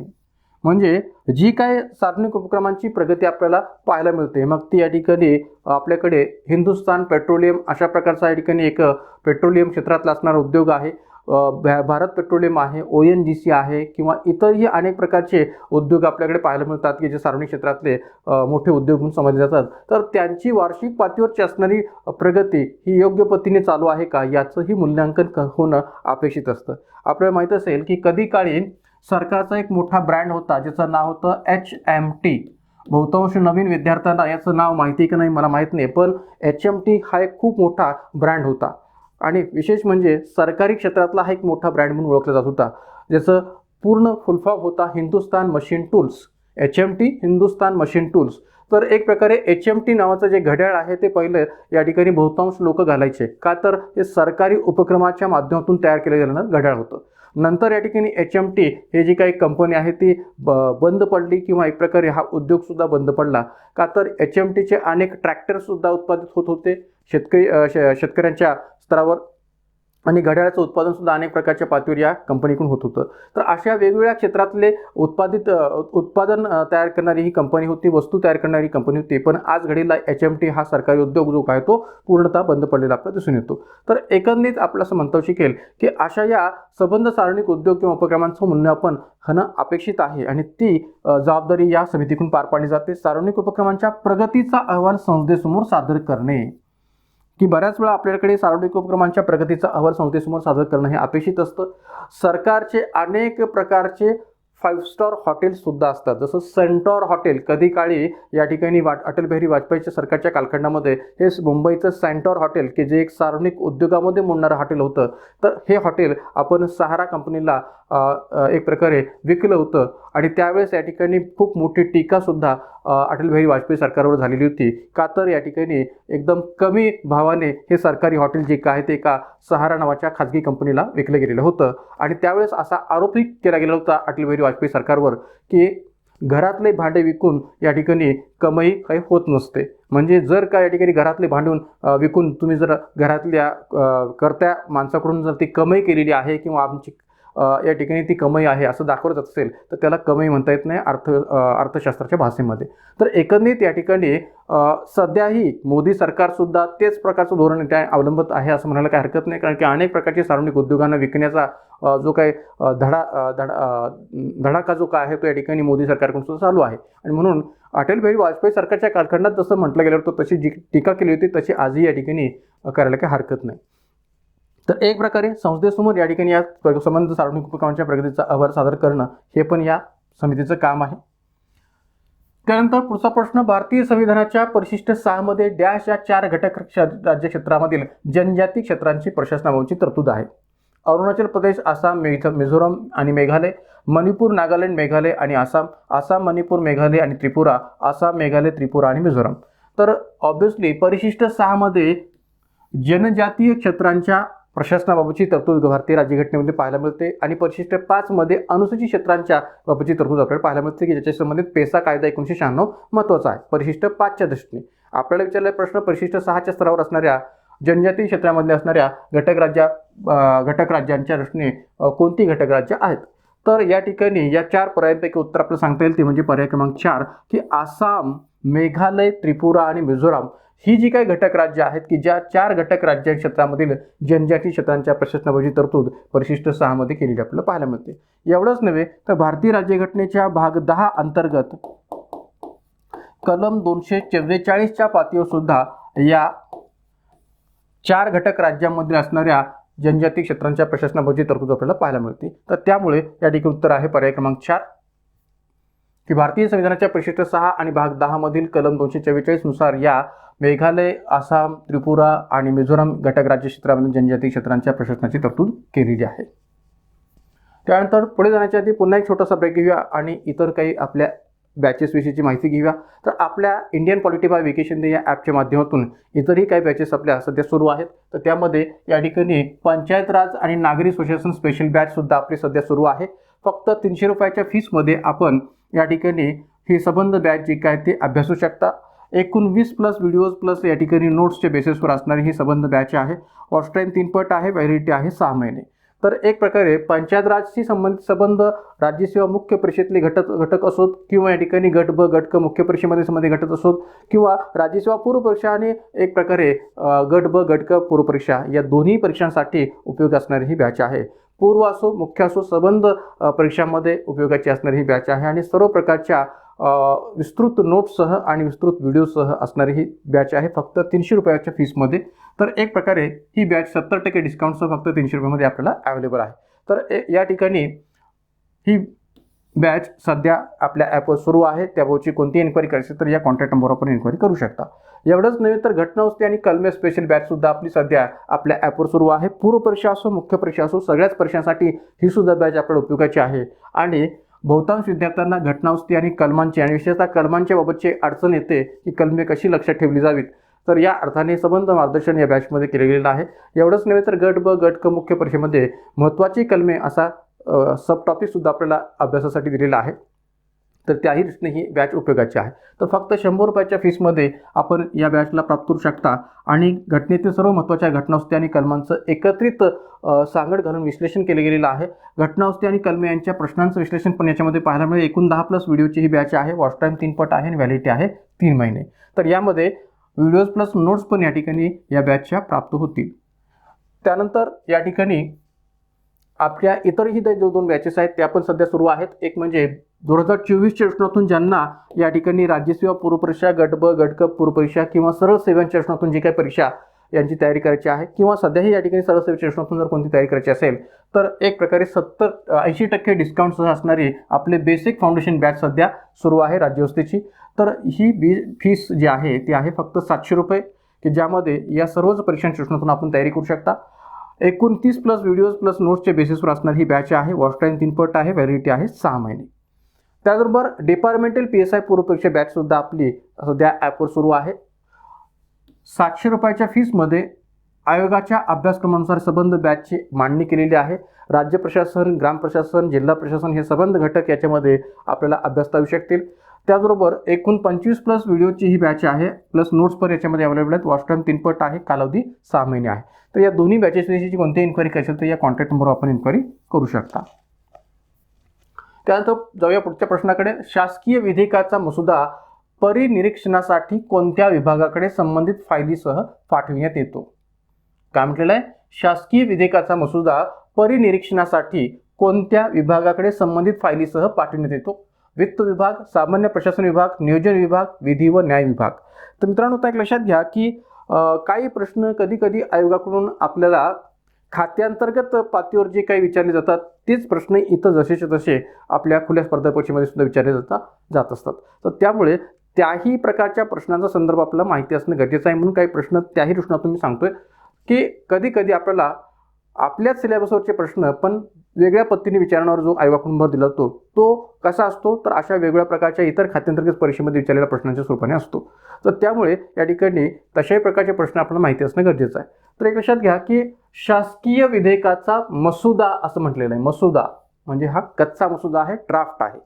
म्हणजे जी काय सार्वजनिक उपक्रमांची प्रगती आपल्याला पाहायला मिळते, मग ती या ठिकाणी आपल्याकडे हिंदुस्थान पेट्रोलियम अशा प्रकारचा या ठिकाणी एक पेट्रोलियम क्षेत्रातला असणारा उद्योग आहे, भारत पेट्रोलियम आहे, ONGC आहे, किंवा इतरही अनेक प्रकारचे उद्योग आपल्याकडे पाहायला मिळतात की जे सार्वजनिक क्षेत्रातले मोठे उद्योग म्हणून समजले जातात. तर त्यांची वार्षिक पातळीवरची असणारी प्रगती ही योग्य पद्धतीने चालू आहे का याचंही मूल्यांकन होणं अपेक्षित असतं. आपल्याला माहीत असेल की कधी काळी सरकारचा एक मोठा ब्रँड होता ज्याचं नाव होतं HMT, बहुतांश नवीन विद्यार्थ्यांना याचं नाव माहिती आहे की नाही मला माहीत नाही, पण HMT हा एक खूप मोठा ब्रँड होता आणि विशेष म्हणजे सरकारी क्षेत्रातला हा एक मोठा ब्रँड म्हणून ओळखला जात होता, ज्याचं पूर्ण फुलफॉर्म होता Hindustan machine tools. HMT Hindustan machine tools. तर एक प्रकारे HMT नावाचं जे घड्याळ आहे ते पहिलं या ठिकाणी बहुतांश लोक घालायचे, का तर हे सरकारी उपक्रमाच्या माध्यमातून तयार केलं गेलेलं घड्याळ होतं. नंतर या ठिकाणी HMT हे जी काही कंपनी आहे ती बंद पडली किंवा एक प्रकारे हा उद्योगसुद्धा बंद पडला, का तर HMTचे अनेक ट्रॅक्टरसुद्धा उत्पादित होत होते शेतकऱ्यांच्या स्तरावर आणि घड्याळाचं उत्पादन सुद्धा अनेक प्रकारच्या पातळीवर या कंपनीकडून होत होतं. तर अशा वेगवेगळ्या क्षेत्रातले उत्पादन तयार करणारी ही कंपनी होती, वस्तू तयार करणारी कंपनी होती. पण आज घडीला HMT हा सरकारी उद्योग जो आहे तो पूर्णतः बंद पडलेला आपल्याला दिसून येतो. तर एकंदरीत आपलं असं म्हणता शिकेल की अशा या संबंध सार्वजनिक उद्योग किंवा उपक्रमांचं मूल्यमापन होणं अपेक्षित आहे आणि ती जबाबदारी या समितीकडून पार पाडली जाते. सार्वजनिक उपक्रमांच्या प्रगतीचा अहवाल संसदेसमोर सादर करणे, की बऱ्याच वेळा आपल्याकडे सार्वजनिक उपक्रमांच्या प्रगतीचा अहवाल संसदेसमोर सादर करणं हे अपेक्षित असतं. सरकारचे अनेक प्रकारचे 5 स्टार हॉटेल्ससुद्धा असतात, जसं सेंटॉर हॉटेल कधी काळी या ठिकाणी अटल बिहारी वाजपेयीच्या सरकारच्या कालखंडामध्ये हे मुंबईचं सेंटॉर हॉटेल, की जे एक सार्वजनिक उद्योगामध्ये मोडणारं हॉटेल होतं, तर हे हॉटेल आपण सहारा कंपनीला एक प्रकारे विकलं होतं आणि त्यावेळेस या ठिकाणी खूप मोठी टीकासुद्धा अटल बिहारी वाजपेयी सरकारवर झालेली होती, का तर या ठिकाणी एकदम कमी भावाने हे सरकारी हॉटेल जे काय ते एका सहारा नावाच्या खाजगी कंपनीला विकलं गेलेलं होतं. आणि त्यावेळेस असा आरोपही केला गेला होता अटल बिहारी वाजपेयी सरकारवर की घरातले भांडे विकून या ठिकाणी कमाई काही होत नसते. म्हणजे जर का या ठिकाणी घरातले भांडून विकून तुम्ही जर घरातल्या कर्त्या माणसाकडून जर ती कमाई केलेली आहे किंवा आमची या ठिकाणी ती कमाई आहे असं दाखवत असेल तर त्याला कमाई म्हणता येत नाही अर्थशास्त्राच्या भाषेमध्ये. तर एकंदरीत या ठिकाणी सध्याही मोदी सरकारसुद्धा तेच प्रकारचं धोरण त्या अवलंबत आहे असं म्हणायला काही हरकत नाही, कारण की अनेक प्रकारचे सार्वजनिक उद्योगांना विकण्याचा जो काही धडाका जो काय आहे तो या ठिकाणी मोदी सरकारकडून सुद्धा चालू आहे. आणि म्हणून अटल बिहारी वाजपेयी सरकारच्या कालखंडात जसं म्हटलं गेलं होतं तशी जी टीका केली होती तशी आजही या ठिकाणी करायला काही हरकत नाही. तर एक प्रकारे संसदेसमोर या ठिकाणी या संबंध सार्वजनिक उपक्रमांच्या प्रगतीचा अहवाल सादर करणं हे पण या समितीचं काम आहे. त्यानंतर पुढचा प्रश्न, भारतीय संविधानाच्या परिशिष्ट 6 मध्ये डॅश या 4 घटक राज्य क्षेत्रामधील जनजाती क्षेत्रांची प्रशासनाबाबतची तरतूद आहे. अरुणाचल प्रदेश, आसाम, मिझोराम आणि मेघालय, मणिपूर, नागालँड, मेघालय आणि आसाम, आसाम, मणिपूर, मेघालय आणि त्रिपुरा, आसाम, मेघालय, त्रिपुरा आणि मिझोराम. तर ऑब्व्हियसली परिशिष्ट 6 मध्ये जनजातीय क्षेत्रांच्या प्रशासनाबाबतची तरतूद भारतीय राज्यघटनेमध्ये पाहायला मिळते आणि परिशिष्ट 5 मध्ये अनुसूचित क्षेत्रांच्या बाबतची तरतूद आपल्याला पाहायला मिळते, की ज्याच्या संबंधित पेसा कायदा 1996 महत्त्वाचा आहे. परिशिष्ट 5च्या दृष्टीने आपल्याला विचारलेला प्रश्न, परिशिष्ट 6च्या स्तरावर असणाऱ्या जनजातीय क्षेत्रामध्ये असणाऱ्या घटक राज्यांच्या दृष्टीने कोणती घटक राज्य आहेत. तर या ठिकाणी या 4 पर्यायांपैकी उत्तर आपल्याला सांगता येईल ते म्हणजे पर्याय क्रमांक 4 की आसाम, मेघालय, त्रिपुरा आणि मिझोराम ही जी काही घटक राज्य आहेत की ज्या 4 घटक राज्य क्षेत्रामधील जनजाती क्षेत्रांच्या प्रशासनाबाबतची तरतूद परिशिष्ट 6 मध्ये केलेली आपल्याला पाहायला मिळते. एवढंच नव्हे तर भारतीय राज्यघटनेच्या भाग 10 अंतर्गत कलम 244च्या पातळीवर सुद्धा या 4 घटक राज्यांमध्ये असणाऱ्या जनजाती क्षेत्रांच्या प्रशासनाबाबतची तरतूद आपल्याला पाहायला मिळते. तर त्यामुळे या ठिकाणी उत्तर आहे पर्याय क्रमांक 4 की भारतीय संविधानाच्या परिशिष्ट 6 आणि भाग 10 मधील कलम 244 नुसार या मेघालय, आसाम, त्रिपुरा आणि मिझोराम घटक राज्य क्षेत्रामधील जनजाती क्षेत्रांच्या प्रशासनाची तरतूद केलेली आहे. त्यानंतर पुढे जाण्याच्या आधी पुन्हा एक छोटासा ब्रेक घेऊया आणि इतर काही आपल्या बॅचेस विषयीची माहिती घेऊया. तर आपल्या Indian polity bye vacation day या ॲपच्या माध्यमातून इतरही काही बॅचेस आपल्या सध्या सुरू आहेत. तर त्यामध्ये या ठिकाणी पंचायत राज आणि नागरी सुशासन स्पेशल बॅचसुद्धा आपली सध्या सुरू आहे. फक्त 300 रुपयाच्या फीसमध्ये आपण या ठिकाणी ही संबंध बॅच जी काय ते अभ्यासू शकता. एकूण 20+ व्हिडिओज प्लस या ठिकाणी नोट्सच्या बेसिसवर असणारी ही संबंध बॅच आहे. वॉच टाईम 3 पट आहे, व्हॅलिडिटी आहे 6 महिने. तर एक प्रकारे पंचायत राजशी संबंधित संबंध राज्यसेवा मुख्य परिषदेतले घटक असोत किंवा या ठिकाणी गट ब गट क मुख्य परिषदेमध्ये संबंधित घटक असोत किंवा राज्यसेवा पूर्व परीक्षा आणि एक प्रकारे गट ब गट क पूर्व परीक्षा या दोन्ही परीक्षांसाठी उपयोग असणारी ही बॅच आहे. पूर्व असो मुख्य असो संबंध परीक्षांमध्ये उपयोगाची असणारी ही बॅच आहे आणि सर्व प्रकारच्या विस्तृत नोट्ससह आणि विस्तृत व्हिडिओसह असणारी ही बॅच आहे फक्त 300 रुपयाच्या फीसमध्ये. तर एक प्रकारे ही बॅच 70% डिस्काउंटसह फक्त 300 रुपयामध्ये आपल्याला अवेलेबल आहे. तर या ठिकाणी ही बॅच सध्या आपल्या ॲपवर सुरू आहे, त्याबाबतची कोणती इन्क्वायरी करायची तर या कॉन्टॅक्ट नंबरवर आपण इन्क्वायरी करू शकता. एवढंच नव्हे तर घटनावस्ती आणि कलमे स्पेशल बॅचसुद्धा आपली सध्या आपल्या ॲपवर सुरू आहे. पूर्व परीक्षा असो, मुख्य परीक्षा असो, सगळ्याच परीक्षांसाठी ही सुद्धा बॅच आपल्याला उपयोगाची आहे. आणि बहुतांश विद्यार्थ्यांना घटनावस्ती आणि कलमांची आणि विशेषतः कलमांच्या बाबतची अडचण येते की कलमे कशी लक्षात ठेवली जावीत, तर या अर्थाने संबंध मार्गदर्शन या बॅचमध्ये केले गेलेलं आहे. एवढंच नव्हे तर गट ब गट क मुख्य परीक्षेमध्ये महत्त्वाची कलमे असा सब टॉपिकसुद्धा आपल्याला अभ्यासासाठी दिलेला आहे. तर त्याही दृष्टीने ही बॅच उपयोगाची आहे. तर फक्त 100 रुपयाच्या फीसमध्ये आपण या बॅचला प्राप्त करू शकता आणि घटनेतील सर्व महत्त्वाच्या घटनावस्ती आणि कलमांचं एकत्रित सांगड घालून विश्लेषण केले गेलेलं आहे. घटनावस्ती आणि कलमे यांच्या प्रश्नांचं विश्लेषण पण याच्यामध्ये पाहायला मिळेल. एकूण 10+ व्हिडिओची ही बॅच आहे. वॉच टाईम 3 पट आहे आणि व्हॅलिडिटी आहे 3 महिने. तर यामध्ये व्हिडिओज प्लस नोट्स पण या ठिकाणी या बॅचच्या प्राप्त होतील. त्यानंतर या ठिकाणी आपल्या इतरही 2 बॅचेस आहेत त्या पण सध्या सुरू आहेत. एक म्हणजे 2024च्या प्रश्नातून ज्यांना या ठिकाणी राज्यसेवा पूर्वपरीक्षा, गट ब गट क पूर्वपरीक्षा किंवा सरळ सेवांच्या प्रश्नातून जी काही परीक्षा यांची तयारी करायची आहे किंवा सध्याही या ठिकाणी सरळ सेवेच्या प्रश्नातून जर कोणती तयारी करायची असेल तर एक प्रकारे 80% डिस्काउंटसह असणारी आपले बेसिक फाउंडेशन बॅच सध्या सुरू आहे राज्यव्यवस्थेची. तर ही फीस जी आहे ती आहे फक्त 700 रुपये, की ज्यामध्ये या सर्वच परीक्षांच्या प्रश्नातून आपण तयारी करू शकता. एकूण 30+ व्हिडिओज प्लस नोट्सच्या बेसिसवर असणारी ही बॅच आहे. वॉच टाईम 3 पट आहे, व्हॅलिडिटी आहे 6 महिने. त्याचबरोबर डिपार्टमेंटल PSI पूर्वपरीक्षा बॅचसुद्धा आपली सध्या ॲपवर सुरू आहे. 700 रुपयाच्या फीसमध्ये आयोगाच्या अभ्यासक्रमानुसार संबंध बॅचची मांडणी केलेली आहे. राज्य प्रशासन, ग्राम प्रशासन, जिल्हा प्रशासन हे संबंध घटक याच्यामध्ये आपल्याला अभ्यासता येऊ शकतील. त्याचबरोबर एकूण 25+ व्हिडिओची ही बॅच आहे, प्लस नोट्स पण याच्यामध्ये अवेलेबल आहेत. वॉच टाईम 3 पट आहे, कालावधी 6 महिने आहे. तर या दोन्ही बॅचेसविषयीची कोणतीही इन्क्वायरी करायची तर या कॉन्टॅक्ट नंबरवर आपण इन्क्वायरी करू शकता. त्यानंतर जाऊया पुढच्या प्रश्नाकडे. शासकीय विधेयकाचा मसुदा परिनिरीक्षणासाठी कोणत्या विभागाकडे संबंधित फायलीसह पाठविण्यात येतो? काय म्हटलेलं आहे? शासकीय विधेयकाचा मसुदा परिनिरीक्षणासाठी कोणत्या विभागाकडे संबंधित फायलीसह पाठविण्यात येतो? वित्त विभाग, सामान्य प्रशासन विभाग, नियोजन विभाग, विधी व न्याय विभाग. तर मित्रांनो आता एक लक्षात घ्या की काही प्रश्न कधी आयोगाकडून आपल्याला खात्यांतर्गत पातळीवर जे काही विचारले जातात तेच प्रश्न इथं जसेच्या तसे आपल्या खुल्या स्पर्धा परीक्षेमध्ये सुद्धा विचारले जात असतात. तर त्यामुळे त्याही प्रकारच्या प्रश्नांचा संदर्भ आपल्याला माहिती असणं गरजेचं आहे. म्हणून काही प्रश्न त्याही दृष्टीने मी सांगतोय की कधी आपल्याला आपल्याच सिलेबसवरचे प्रश्न पण वेगळ्या पद्धतीने विचारण्यावर जो आयोगाकडून भर दिला जातो तो कसा असतो तर अशा वेगवेगळ्या प्रकारच्या इतर खात्यांतर्गत परीक्षेमध्ये विचारलेल्या प्रश्नांच्या स्वरूपाने असतो. तर त्यामुळे या ठिकाणी तशाही प्रकारचे प्रश्न आपल्याला माहिती असणं गरजेचं आहे. तर एक लक्षात घ्या की शासकीय विधेयकाचा मसुदा असं म्हटलेलं आहे. मसुदा म्हणजे हा कच्चा मसुदा आहे, ड्राफ्ट आहे.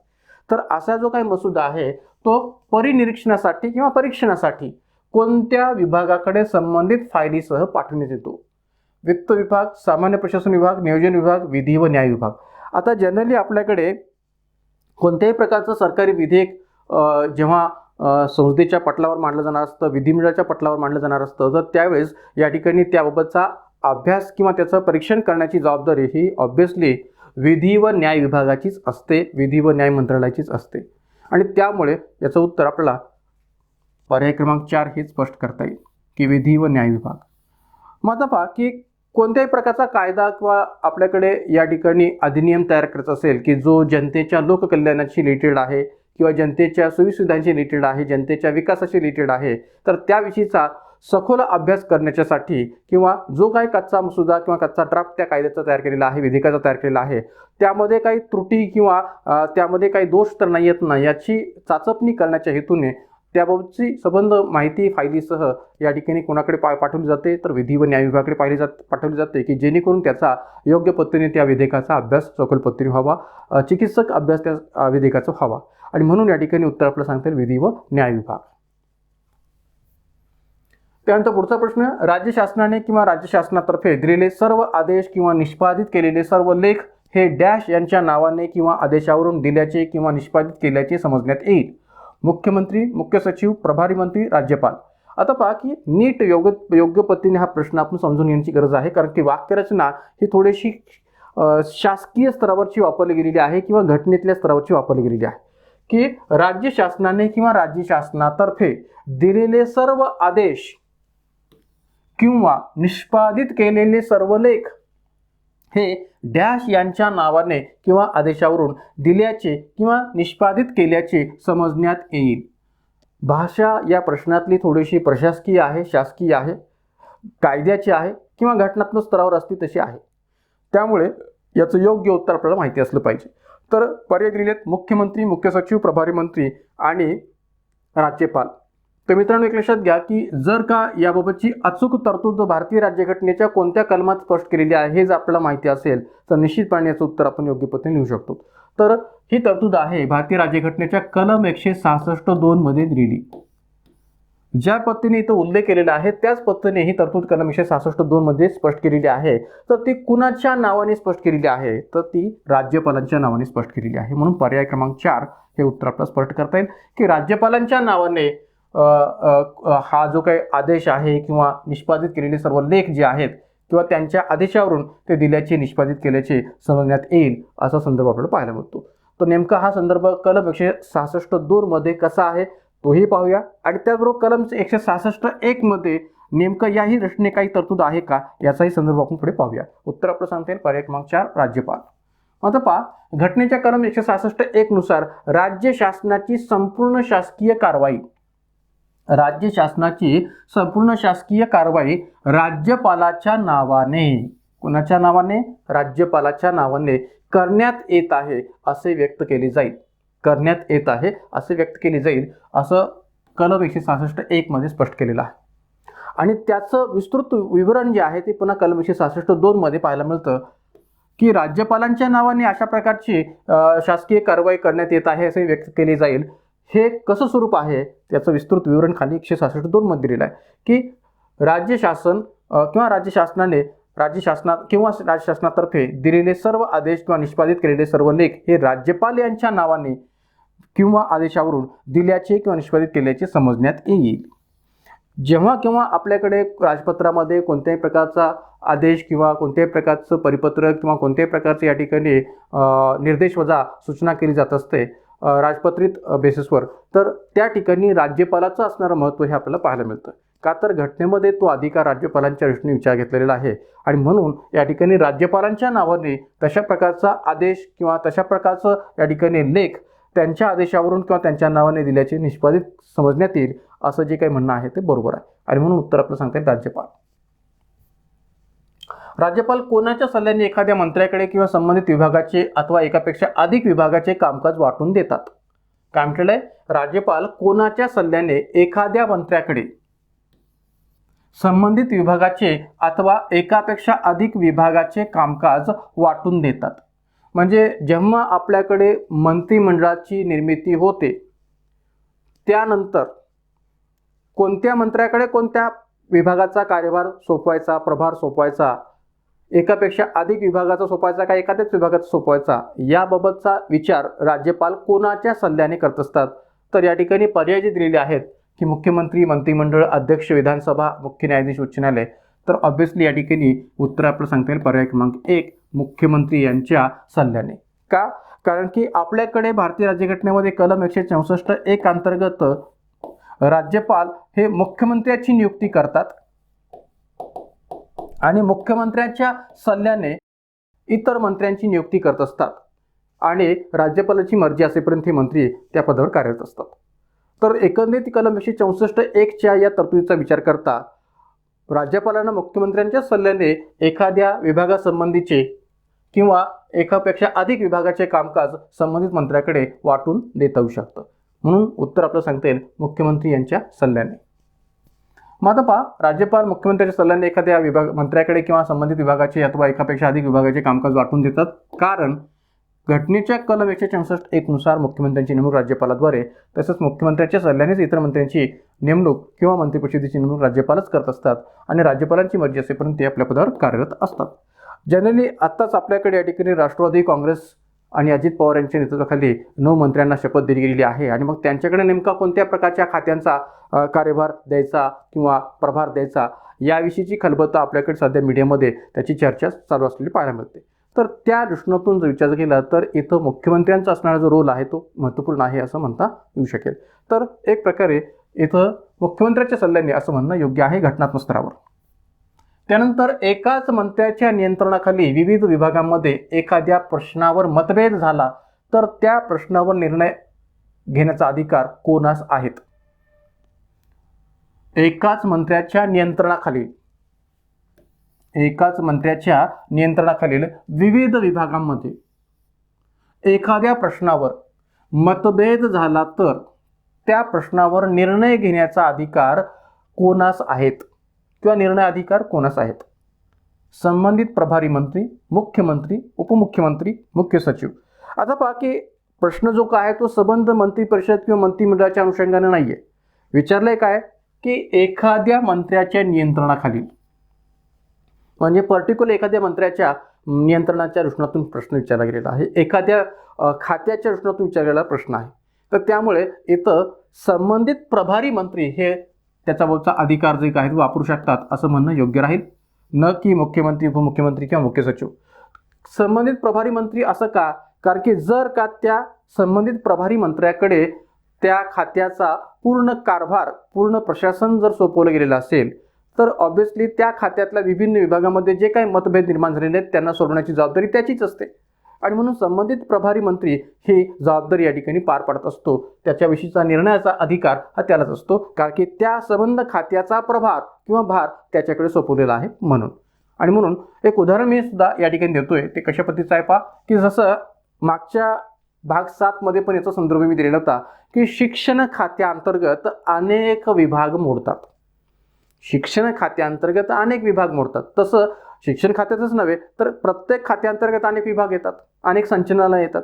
तर असा जो काही मसुदा आहे तो परिनिरीक्षणासाठी किंवा परीक्षणासाठी कोणत्या विभागाकडे संबंधित फायलीसह पाठवण्यात येतो? वित्त विभाग, सामान्य प्रशासन विभाग, नियोजन विभाग, विधी व न्याय विभाग. आता जनरली आपल्याकडे कोणत्याही प्रकारचं सरकारी विधेयक जेव्हा संसदेच्या पटलावर मांडलं जाणार असतं, विधिमंडळाच्या पटलावर मांडलं जाणार असतं तर त्यावेळेस या ठिकाणी त्याबाबतचा अभ्यास किंवा त्याचं परीक्षण करण्याची जबाबदारी ही ऑब्व्हियसली विधी व न्याय विभागाचीच असते, विधी व न्याय मंत्रालयाचीच असते. आणि त्यामुळे याचं उत्तर आपल्याला पर्याय क्रमांक 4 हे स्पष्ट करता येईल की विधी व न्याय विभाग. मग आता पहा की कोणत्याही प्रकारचा कायदा किंवा आपल्याकडे या ठिकाणी अधिनियम तयार करायचा असेल की जो जनतेच्या लोककल्याणाशी रिलेटेड आहे किंवा जनतेच्या सोयीसुविधांशी रिलेटेड आहे, जनतेच्या विकासाशी रिलेटेड आहे, तर त्याविषयीचा सखोल अभ्यास करण्याच्यासाठी किंवा जो काही कच्चा मसुदा किंवा कच्चा ड्राफ्ट त्या कायद्याचा तयार केलेला आहे, विधेयकाचा तयार केलेला आहे, त्यामध्ये काही त्रुटी किंवा त्यामध्ये काही दोष तर नाही येत ना याची चाचपणी करण्याच्या हेतूने त्याबाबतची संबंध माहिती फायलीसह या ठिकाणी कोणाकडे पाठवली जाते तर विधी व न्याय विभागाकडे पाठवली जाते की जेणेकरून त्याचा योग्य पद्धतीने त्या विधेयकाचा अभ्यास सखोल पद्धतीने व्हावा, चिकित्सक अभ्यास त्या विधेयकाचा व्हावा. आणि म्हणून या ठिकाणी उत्तर आपल्याला सांगता येईल विधी व न्याय विभाग. त्यानंतर पुढचा प्रश्न, राज्य शासनाने किंवा राज्य शासनातर्फे दिलेले सर्व आदेश किंवा निष्पादित केलेले सर्व लेख हे डॅश यांच्या नावाने किंवा आदेशावरून दिल्याचे किंवा निष्पादित केल्याचे समजण्यात येईल? मुख्यमंत्री, मुख्य सचिव, प्रभारी मंत्री, राज्यपाल. आता पहा की नीट योग्य पद्धतीने हा प्रश्न आपण समजून घेण्याची गरज आहे, कारण की वाक्यरचना ही थोडीशी शासकीय स्तरावरची वापरली गेलेली आहे किंवा घटनेतल्या स्तरावरची वापरली गेलेली आहे की राज्य शासनाने किंवा राज्य शासनातर्फे दिलेले सर्व आदेश किंवा निष्पादित केलेले सर्व लेख हे डॅश यांच्या नावाने किंवा आदेशावरून दिल्याचे किंवा निष्पादित केल्याचे समजण्यात येईल. भाषा या प्रश्नातली थोडीशी प्रशासकीय आहे, शासकीय आहे, कायद्याची आहे किंवा घटनात्मक स्तरावर असती तशी आहे. त्यामुळे याचं योग्य उत्तर आपल्याला माहिती असलं पाहिजे. तर पर्याय दिलेत मुख्यमंत्री, मुख्य सचिव, प्रभारी मंत्री आणि राज्यपाल. तर मित्रांनो, एक लक्षात घ्या की जर का याबाबतची अचूक तरतूद भारतीय राज्यघटनेच्या कोणत्या कलमात स्पष्ट केलेली आहे हे जर आपल्याला माहिती असेल तर निश्चितपणे याचं उत्तर आपण योग्य पद्धतीने लिहू शकतो. तर ही तरतूद आहे भारतीय राज्यघटनेच्या कलम 166(2) मध्ये दिलेली. ज्या पद्धतीने इथं उल्लेख केलेला आहे त्याच पद्धतीने ही तरतूद कलम 166(2) मध्ये स्पष्ट केलेली आहे. तर ती कुणाच्या नावाने स्पष्ट केलेली आहे तर ती राज्यपालांच्या नावाने स्पष्ट केलेली आहे. म्हणून पर्याय क्रमांक 4 हे उत्तर आपल्याला स्पष्ट करता येईल की राज्यपालांच्या नावाने हा जो काही आदेश आहे किंवा निष्पादित केलेले सर्व लेख जे आहेत किंवा त्यांच्या आदेशावरून ते दिल्याचे, निष्पादित केल्याचे समजण्यात येईल असा संदर्भ आपल्याला पाहायला मिळतो. तर नेमका हा संदर्भ कलम 166(2) मध्ये कसा आहे तोही पाहूया आणि त्याचबरोबर कलम 166(1) मध्ये नेमकं याही दृष्टीने काही तरतूद आहे का याचाही संदर्भ आपण पुढे पाहूया. उत्तर आपलं सांगता येईल पर्याय क्रमांक 4 राज्यपाल. आता पहा, घटनेच्या कलम 166(1) नुसार राज्य शासनाची संपूर्ण शासकीय कारवाई राज्यपालाच्या नावाने, कोणाच्या नावाने? राज्यपालाच्या नावाने करण्यात येत आहे असे व्यक्त केले जाईल. करण्यात येत आहे असे व्यक्त केले जाईल असं कलम 166(1) मध्ये स्पष्ट केलेलं आहे. आणि त्याचं विस्तृत विवरण जे आहे ते पुन्हा कलम 166(2) मध्ये पाहायला मिळतं की राज्यपालांच्या नावाने अशा प्रकारची शासकीय कारवाई करण्यात येत आहे असे व्यक्त केले जाईल. हे कसं स्वरूप आहे त्याचं विस्तृत विवरण खाली 166(2) मध्ये दिलेलं आहे की राज्य शासन किंवा राज्य शासनातर्फे दिलेले सर्व आदेश किंवा निष्पादित केलेले सर्व लेख हे राज्यपाल यांच्या नावाने किंवा आदेशावरून दिल्याचे किंवा निष्पादित केल्याचे समजण्यात येईल. जेव्हा केव्हा आपल्याकडे राजपत्रामध्ये कोणत्याही प्रकारचा आदेश किंवा कोणत्याही प्रकारचं परिपत्रक किंवा कोणत्याही प्रकारचे या ठिकाणी निर्देश वजा सूचना केली जात असते राजपत्रित बेसिसवर, तर त्या ठिकाणी राज्यपालाचं असणारं महत्त्व हे आपल्याला पाहायला मिळतं. का तर घटनेमध्ये तो अधिकार राज्यपालांच्या दृष्टीने विचार घेतलेला आहे आणि म्हणून या ठिकाणी राज्यपालांच्या नावाने तशा प्रकारचा आदेश किंवा तशा प्रकारचं या ठिकाणी लेख त्यांच्या आदेशावरून किंवा त्यांच्या नावाने दिल्याचे निष्पादित समजण्यात येईल असं जे काही म्हणणं आहे ते बरोबर आहे. आणि म्हणून उत्तर आपलं सांगता येईल राज्यपाल. राज्यपाल कोणाच्या सल्ल्याने एखाद्या मंत्र्याकडे किंवा संबंधित विभागाचे अथवा एकापेक्षा अधिक विभागाचे कामकाज वाटून देतात? काय म्हटलंय? राज्यपाल कोणाच्या सल्ल्याने एखाद्या मंत्र्याकडे संबंधित विभागाचे अथवा एकापेक्षा अधिक विभागाचे कामकाज वाटून देतात. म्हणजे जेव्हा आपल्याकडे मंत्रिमंडळाची निर्मिती होते त्यानंतर कोणत्या मंत्र्याकडे कोणत्या विभागाचा कार्यभार सोपवायचा, प्रभार सोपवायचा, एकापेक्षा अधिक विभागाचा सोपवायचा का एखाद्याच विभागाचा सोपवायचा, याबाबतचा विचार राज्यपाल कोणाच्या सल्ल्याने करत असतात? तर या ठिकाणी पर्याय जे दिलेले आहेत की मुख्यमंत्री, मंत्रिमंडळ, अध्यक्ष, विधानसभा, मुख्य न्यायाधीश, उच्च न्यायालय. तर ऑब्व्हियसली या ठिकाणी उत्तर आपलं सांगता येईल पर्याय क्रमांक 1 मुख्यमंत्री यांच्या सल्ल्याने. का? कारण की आपल्याकडे भारतीय राज्यघटनेमध्ये कलम 164(1) अंतर्गत राज्यपाल हे मुख्यमंत्र्याची नियुक्ती करतात आणि मुख्यमंत्र्यांच्या सल्ल्याने इतर मंत्र्यांची नियुक्ती करत असतात आणि राज्यपालाची मर्जी असेपर्यंत हे मंत्री त्या पदावर कार्यरत असतात. तर एकंदरीत कलम 164(1) या तरतुदीचा विचार करता राज्यपालांना मुख्यमंत्र्यांच्या सल्ल्याने एखाद्या विभागासंबंधीचे किंवा एकापेक्षा अधिक विभागाचे कामकाज संबंधित मंत्र्याकडे वाटून देता येऊ शकतं. म्हणून उत्तर आपलं सांगता येईल मुख्यमंत्री यांच्या सल्ल्याने. मग आता पहा, राज्यपाल मुख्यमंत्र्यांच्या सल्ल्याने एखाद्या मंत्र्याकडे किंवा संबंधित विभागाचे अथवा एकापेक्षा अधिक विभागाचे कामकाज वाटून देतात. कारण घटनेच्या कलम 164(1) नुसार मुख्यमंत्र्यांची नेमणूक राज्यपालाद्वारे तसंच मुख्यमंत्र्यांच्या सल्ल्यानेच इतर मंत्र्यांची नेमणूक किंवा मंत्रिपरिषदेची नेमणूक राज्यपालच करत असतात आणि राज्यपालांची मर्जी असेपर्यंत ते आपल्या पदावर कार्यरत असतात. जनरली आत्ताच आपल्याकडे या ठिकाणी राष्ट्रवादी काँग्रेस आणि अजित पवार यांच्या नेतृत्वाखाली 9 मंत्र्यांना शपथ दिली गेलेली आहे आणि मग त्यांच्याकडे नेमका कोणत्या प्रकारच्या खात्यांचा कार्यभार द्यायचा किंवा प्रभार द्यायचा याविषयीची खलबत्ता आपल्याकडे सध्या मीडियामध्ये त्याची चर्चा चालू असलेली पाहायला मिळते. तर त्या दृष्टीतून जर विचार केला तर इथं मुख्यमंत्र्यांचा असणारा जो रोल आहे तो महत्त्वपूर्ण आहे असं म्हणता येऊ शकेल. तर एक प्रकारे इथं मुख्यमंत्र्यांच्या सल्ल्याने असं म्हणणं योग्य आहे घटनात्मक स्तरावर. त्यानंतर एकाच मंत्र्याच्या नियंत्रणाखाली विविध विभागांमध्ये एखाद्या प्रश्नावर मतभेद झाला तर त्या प्रश्नावर निर्णय घेण्याचा अधिकार कोणास आहेत? एकाच मंत्र्याच्या नियंत्रणाखालील विविध विभागांमध्ये एखाद्या प्रश्नावर मतभेद झाला तर त्या प्रश्नावर निर्णय घेण्याचा अधिकार कोणास आहेत किंवा निर्णय अधिकार कोणास आहेत? संबंधित प्रभारी मंत्री, मुख्यमंत्री, उपमुख्यमंत्री, मुख्य सचिव. आता पहा की प्रश्न जो काय आहे तो संबंध मंत्री परिषद किंवा मंत्रिमंडळाच्या अनुषंगाने नाही आहे. विचारलंय काय की एखाद्या मंत्र्याच्या नियंत्रणाखाली, म्हणजे पर्टिक्युलर एखाद्या मंत्र्याच्या नियंत्रणाच्या दृष्टीतून प्रश्न विचारला गेलेला आहे, एखाद्या खात्याच्या दृष्टीतून विचारलेला प्रश्न आहे. तर त्यामुळे इथं संबंधित प्रभारी मंत्री हे त्याच्यावरचा अधिकार जे काय वापरू शकतात असं म्हणणं योग्य राहील, न की मुख्यमंत्री, उपमुख्यमंत्री किंवा मुख्य सचिव. संबंधित प्रभारी मंत्री असं का? कारण की जर का त्या संबंधित प्रभारी मंत्र्याकडे त्या खात्याचा पूर्ण कारभार, पूर्ण प्रशासन जर सोपवलं गेलेलं असेल तर ऑब्व्हियसली त्या खात्यातल्या विभिन्न विभागामध्ये जे काही मतभेद निर्माण झालेले आहेत त्यांना सोडवण्याची जबाबदारी त्याचीच असते. आणि म्हणून संबंधित प्रभारी मंत्री ही जबाबदारी या ठिकाणी पार पाडत असतो. त्याच्याविषयीचा निर्णयाचा अधिकार हा त्यालाच असतो, कारण की त्या संबंध खात्याचा प्रभार किंवा भार त्याच्याकडे सोपवलेला आहे म्हणून. आणि म्हणून एक उदाहरण मी सुद्धा या ठिकाणी देतोय, ते कशा पद्धतीचं आहे पहा की जसं मागच्या भाग 7 मध्ये पण याचा संदर्भ मी दिलेला होता की शिक्षण खात्याअंतर्गत अनेक विभाग मोडतात. शिक्षण खात्याअंतर्गत अनेक विभाग मोडतात. तसं शिक्षण खात्यातच नव्हे तर प्रत्येक खात्याअंतर्गत अनेक विभाग येतात, अनेक संचालनालय येतात.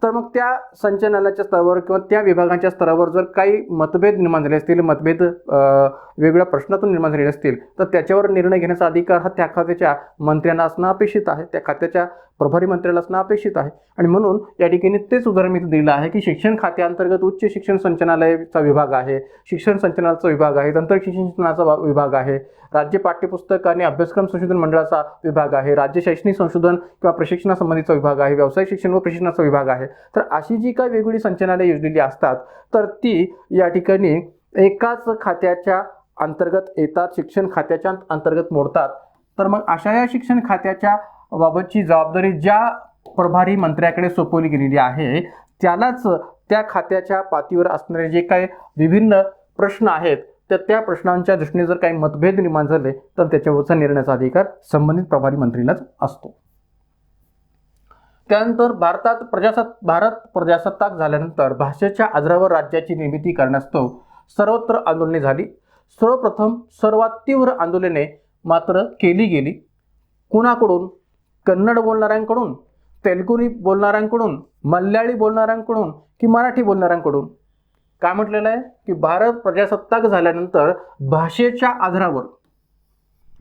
तर मग त्या संचालनालयाच्या स्तरावर किंवा त्या विभागांच्या स्तरावर जर काही मतभेद निर्माण झाले असतील, मतभेद वेगवेगळ्या प्रश्नातून निर्माण झाले असतील तर त्याच्यावर निर्णय घेण्याचा अधिकार हा त्या खात्याच्या मंत्र्यांना असणं अपेक्षित आहे, त्या खात्याच्या प्रभारी मंत्र्याला असणं अपेक्षित आहे. आणि म्हणून या ठिकाणी तेच उदाहरण मी दिलं आहे की शिक्षण खात्याअंतर्गत उच्च शिक्षण संचालनालयाचा विभाग आहे, शिक्षण संचालनाचा विभाग आहे, तंत्र शिक्षणाचा विभाग आहे, राज्य पाठ्यपुस्तक आणि अभ्यासक्रम संशोधन मंडळाचा विभाग आहे, राज्य शैक्षणिक संशोधन किंवा प्रशिक्षणासंबंधीचा विभाग आहे, व्यावसायिक शिक्षण व प्रशिक्षणाचा विभाग आहे. तर अशी जी काही वेगवेगळी संचालनालय योजलेली असतात तर ती या ठिकाणी एकाच खात्याच्या अंतर्गत येतात, शिक्षण खात्याच्या अंतर्गत मोडतात. तर मग अशा या शिक्षण खात्याच्या बाबतची जबाबदारी ज्या प्रभारी मंत्र्याकडे सोपवली गेलेली आहे त्यालाच त्या खात्याच्या पातळीवर असणारे जे काही विभिन्न प्रश्न आहेत तर त्या प्रश्नांच्या दृष्टीने जर काही मतभेद निर्माण झाले तर त्याच्यावरचा निर्णयाचा अधिकार संबंधित प्रभारी मंत्रीलाच असतो. त्यानंतर भारत प्रजासत्ताक झाल्यानंतर भाषेच्या आधारावर राज्याची निर्मिती करण्यास्तव सर्वत्र आंदोलने झाली. सर्वप्रथम सर्वात तीव्र आंदोलने मात्र केली गेली. कुणाकडून? कन्नड बोलणाऱ्यांकडून, तेलुगू बोलणाऱ्यांकडून, मल्याळी बोलणाऱ्यांकडून की मराठी बोलणाऱ्यांकडून? काय म्हटलेलं आहे की भारत प्रजासत्ताक झाल्यानंतर भाषेच्या आधारावर,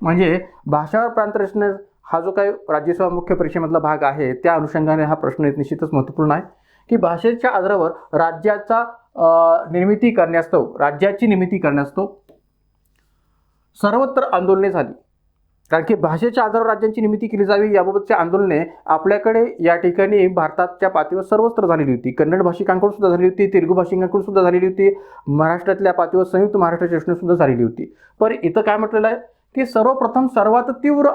म्हणजे भाषावर प्रांत रचना हा जो काही राज्यसभा मुख्य परीक्षेमधला भाग आहे त्या अनुषंगाने हा प्रश्न निश्चितच महत्त्वपूर्ण आहे की भाषेच्या आधारावर राज्याची निर्मिती करण्यास्तव सर्वत्र आंदोलने झाली. कारण की भाषेच्या आधारावर राज्यांची निर्मिती केली जावी याबाबतची आंदोलने आपल्याकडे या ठिकाणी भारताच्या पातळीवर सर्वत्र झालेली होती. कन्नड भाषिकांकडून सुद्धा झालेली होती, तेलुगू भाषिकांकडून सुद्धा झालेली होती, महाराष्ट्रातल्या पातळीवर संयुक्त महाराष्ट्राच्या योजने सुद्धा झालेली होती. पण इथं काय म्हटलेलं आहे की सर्वप्रथम सर्वात तीव्र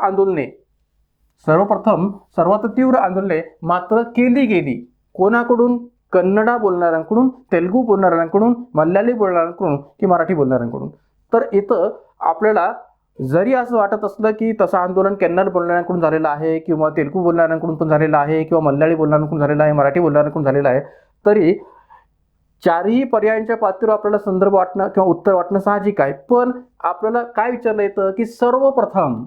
आंदोलने मात्र केली गेली. कोणाकडून? कन्नडा बोलणाऱ्यांकडून, तेलुगू बोलणाऱ्यांकडून, मल्याळी बोलणाऱ्यांकडून की मराठी बोलणाऱ्यांकडून. तर इथं आपल्याला जरी असं वाटत असलं की तसं आंदोलन कन्नड बोलणाऱ्यांकडून झालेलं आहे किंवा तेलुगू बोलणाऱ्यांकडून पण झालेलं आहे किंवा मल्याळी बोलणाऱ्यांकडून झालेलं आहे, मराठी बोलणाऱ्यांकडून झालेलं आहे, तरी चारही पर्यायांच्या पातळीवर आपल्याला संदर्भ वाटणं किंवा उत्तर वाटणं साहजिक आहे. पण आपल्याला काय विचारलं येतं की सर्वप्रथम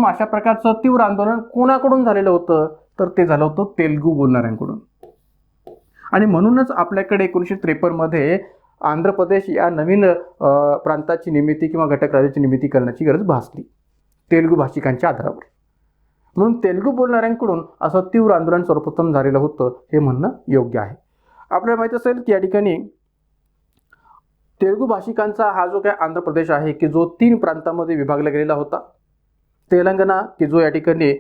अशा प्रकारचं तीव्र आंदोलन कोणाकडून झालेलं होतं? तर ते झालं होतं तेलुगू बोलणाऱ्यांकडून. आणि म्हणूनच आपल्याकडे 1953 मध्ये आंध्र प्रदेश या नवीन प्रांताची निर्मिती किंवा घटक राज्याची निर्मिती करण्याची गरज भासली तेलुगू भाषिकांच्या आधारावर. म्हणून तेलुगू बोलणाऱ्यांकडून असं तीव्र आंदोलन सर्वप्रथम झालेलं होतं हे म्हणणं योग्य आहे. आपल्याला माहीत असेल की या ठिकाणी तेलुगू भाषिकांचा हा जो काही आंध्र प्रदेश आहे की जो 3 प्रांतामध्ये विभागला गेलेला होता. तेलंगणा की जो या ठिकाणी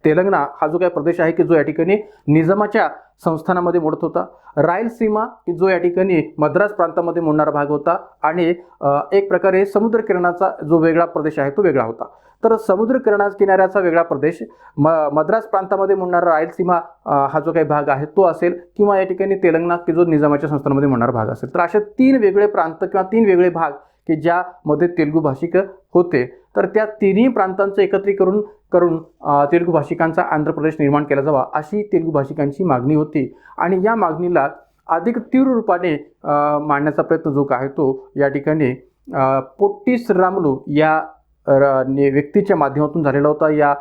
तेलंगणा हा जो काही प्रदेश आहे की जो या ठिकाणी निजामाच्या संस्थानामध्ये मोडत होता, रायलसीमा की जो या ठिकाणी मद्रास प्रांतामध्ये मोडणारा भाग होता, आणि एक प्रकारे समुद्रकिनाऱ्याचा जो वेगळा प्रदेश आहे तो वेगळा होता. तर किनाऱ्याचा वेगळा प्रदेश, मद्रास प्रांतामध्ये मोडणारा रायलसीमा हा जो काही भाग आहे तो असेल, किंवा या ठिकाणी तेलंगणा की जो निजामाच्या संस्थानामध्ये मोडणारा भाग असेल. तर अशा 3 वेगळे प्रांत किंवा 3 वेगळे भाग की ज्यामध्ये तेलुगू भाषिक होते. तर त्या तिन्ही प्रांतांचं एकत्रीकरण करून तेलुगू भाषिकांचा आंध्र प्रदेश निर्माण केला जावा अशी तेलुगू भाषिकांची मागणी होती. आणि या मागणीला अधिक तीव्र रूपाने मांडण्याचा प्रयत्न जो आहे तो या ठिकाणी पोट्टी श्रीरामुलू या व्यक्तीच्या माध्यमातून झालेला होता, या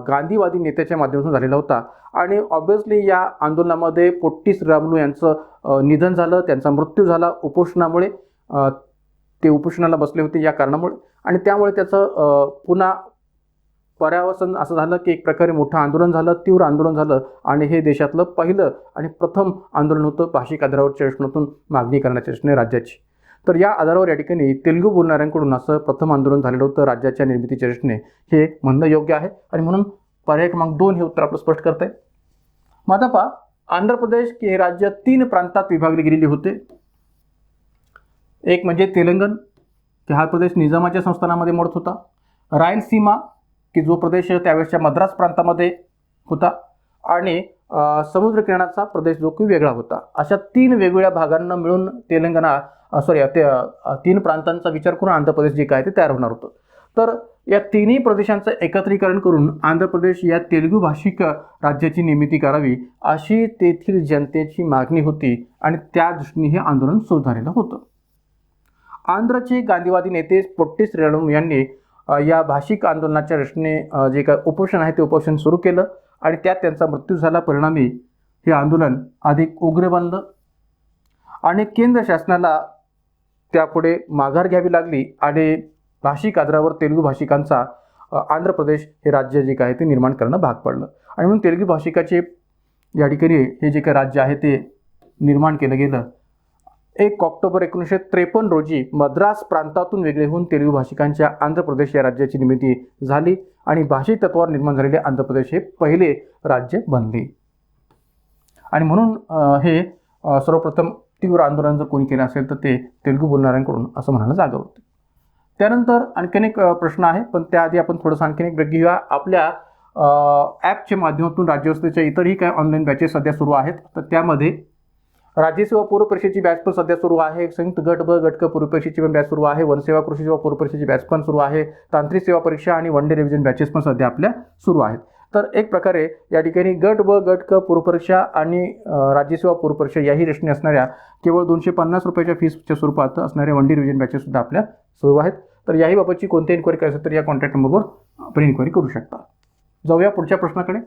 गांधीवादी नेत्याच्या माध्यमातून झालेला होता. आणि ऑब्व्हियसली या आंदोलनामध्ये पोट्टी श्रीरामुलू यांचं निधन झालं, त्यांचा मृत्यू झाला उपोषणामुळे. ते उपोषणाला बसले होते या कारणामुळे, आणि त्यामुळे त्याचं पुन्हा पर्यावसन असं झालं की एक प्रकारे मोठं आंदोलन झालं, तीव्र आंदोलन झालं, आणि हे देशातलं पहिलं आणि प्रथम आंदोलन होतं भाषिक आधारावरच्या रचनेतून मागणी करण्याच्या रचने राज्याची. तर या आधारावर या ठिकाणी तेलुगू बोलणाऱ्यांकडून असं प्रथम आंदोलन झालेलं होतं राज्याच्या निर्मितीच्या रचने, हे म्हणणं योग्य आहे. आणि म्हणून पर्याय क्रमांक 2 हे उत्तर आपलं स्पष्ट करत आहे. मग आता आंध्र प्रदेश हे राज्य 3 प्रांतात विभागले गेलेले होते. एक म्हणजे तेलंगण की हा प्रदेश निजामाच्या संस्थानामध्ये मोडत होता, रायलसीमा की जो प्रदेश त्यावेळेसच्या मद्रास प्रांतामध्ये होता, आणि समुद्रकिनाऱ्याचा प्रदेश जो की वेगळा होता. अशा 3 वेगवेगळ्या भागांना मिळून ते 3 प्रांतांचा विचार करून आंध्र प्रदेश जे काय ते तयार होणार होतं. तर या तिन्ही प्रदेशांचं एकत्रीकरण करून आंध्र प्रदेश या तेलुगू भाषिक राज्याची निर्मिती करावी अशी तेथील जनतेची मागणी होती, आणि त्या दृष्टीने हे आंदोलन सुरू झालेलं होतं. आंध्रचे गांधीवादी नेते पोट्टी श्रीरामुलू यांनी या भाषिक आंदोलनाच्या रचने जे काय उपोषण आहे ते उपोषण सुरू केलं, आणि त्यात त्यांचा मृत्यू झाला. परिणामी हे आंदोलन अधिक उग्र बनलं, आणि केंद्र शासनाला त्यापुढे माघार घ्यावी लागली, आणि भाषिक आधारावर तेलुगू भाषिकांचा आंध्र प्रदेश हे राज्य जे काय ते निर्माण करणं भाग पडलं. आणि म्हणून तेलुगू भाषिकाचे या ठिकाणी हे जे काही राज्य आहे ते निर्माण केलं गेलं. 1 ऑक्टोबर 1953 रोजी मद्रास प्रांतातून वेगळे होऊन तेलुगू भाषिकांच्या आंध्र प्रदेश या राज्याची निर्मिती झाली, आणि भाषिक तत्वावर निर्माण झालेले आंध्र प्रदेश हे पहिले राज्य बनले. आणि म्हणून हे सर्वप्रथम तीव्र आंदोलन जर कोणी केलं असेल तर ते तेलुगू बोलणाऱ्यांकडून असं म्हणायला जागा होते. त्यानंतर आणखीन एक प्रश्न आहे, पण त्याआधी आपण थोडंसं आणखीन एक ब्रेक घेऊया. आपल्या ॲपच्या माध्यमातून राज्यव्यवस्थेच्या इतरही काही ऑनलाईन बॅचेस सध्या सुरू आहेत. तर त्यामध्ये राज्यसेवा पूर्व परीक्षेची बॅच पण सध्या सुरू आहे, संयुक्त गट ब गट क पूर्व परीक्षेची पण बॅच सुरू आहे, वनसेवा कृषी सेवा पूर्व परीक्षेची बॅच पण सुरू आहे, तांत्रिक सेवा परीक्षा आणि वन डे रिव्हिजन बॅचेस पण सध्या आपल्या सुरू आहेत. तर एक प्रकारे या ठिकाणी गट ब गट क पूर्व परीक्षा आणि राज्यसेवा पूर्व परीक्षा याही रचने असणाऱ्या केवळ 250 रुपयाच्या फीसच्या स्वरूपात असणाऱ्या वन डे रिव्हिजन बॅचेस सुद्धा आपल्या सुरू आहेत. तर याही बाबतची कोणती इन्क्वायरी करायची असेल तर या कॉन्टॅक्ट नंबरवर आपण इन्क्वायरी करू शकता. जाऊया पुढच्या प्रश्नाकडे.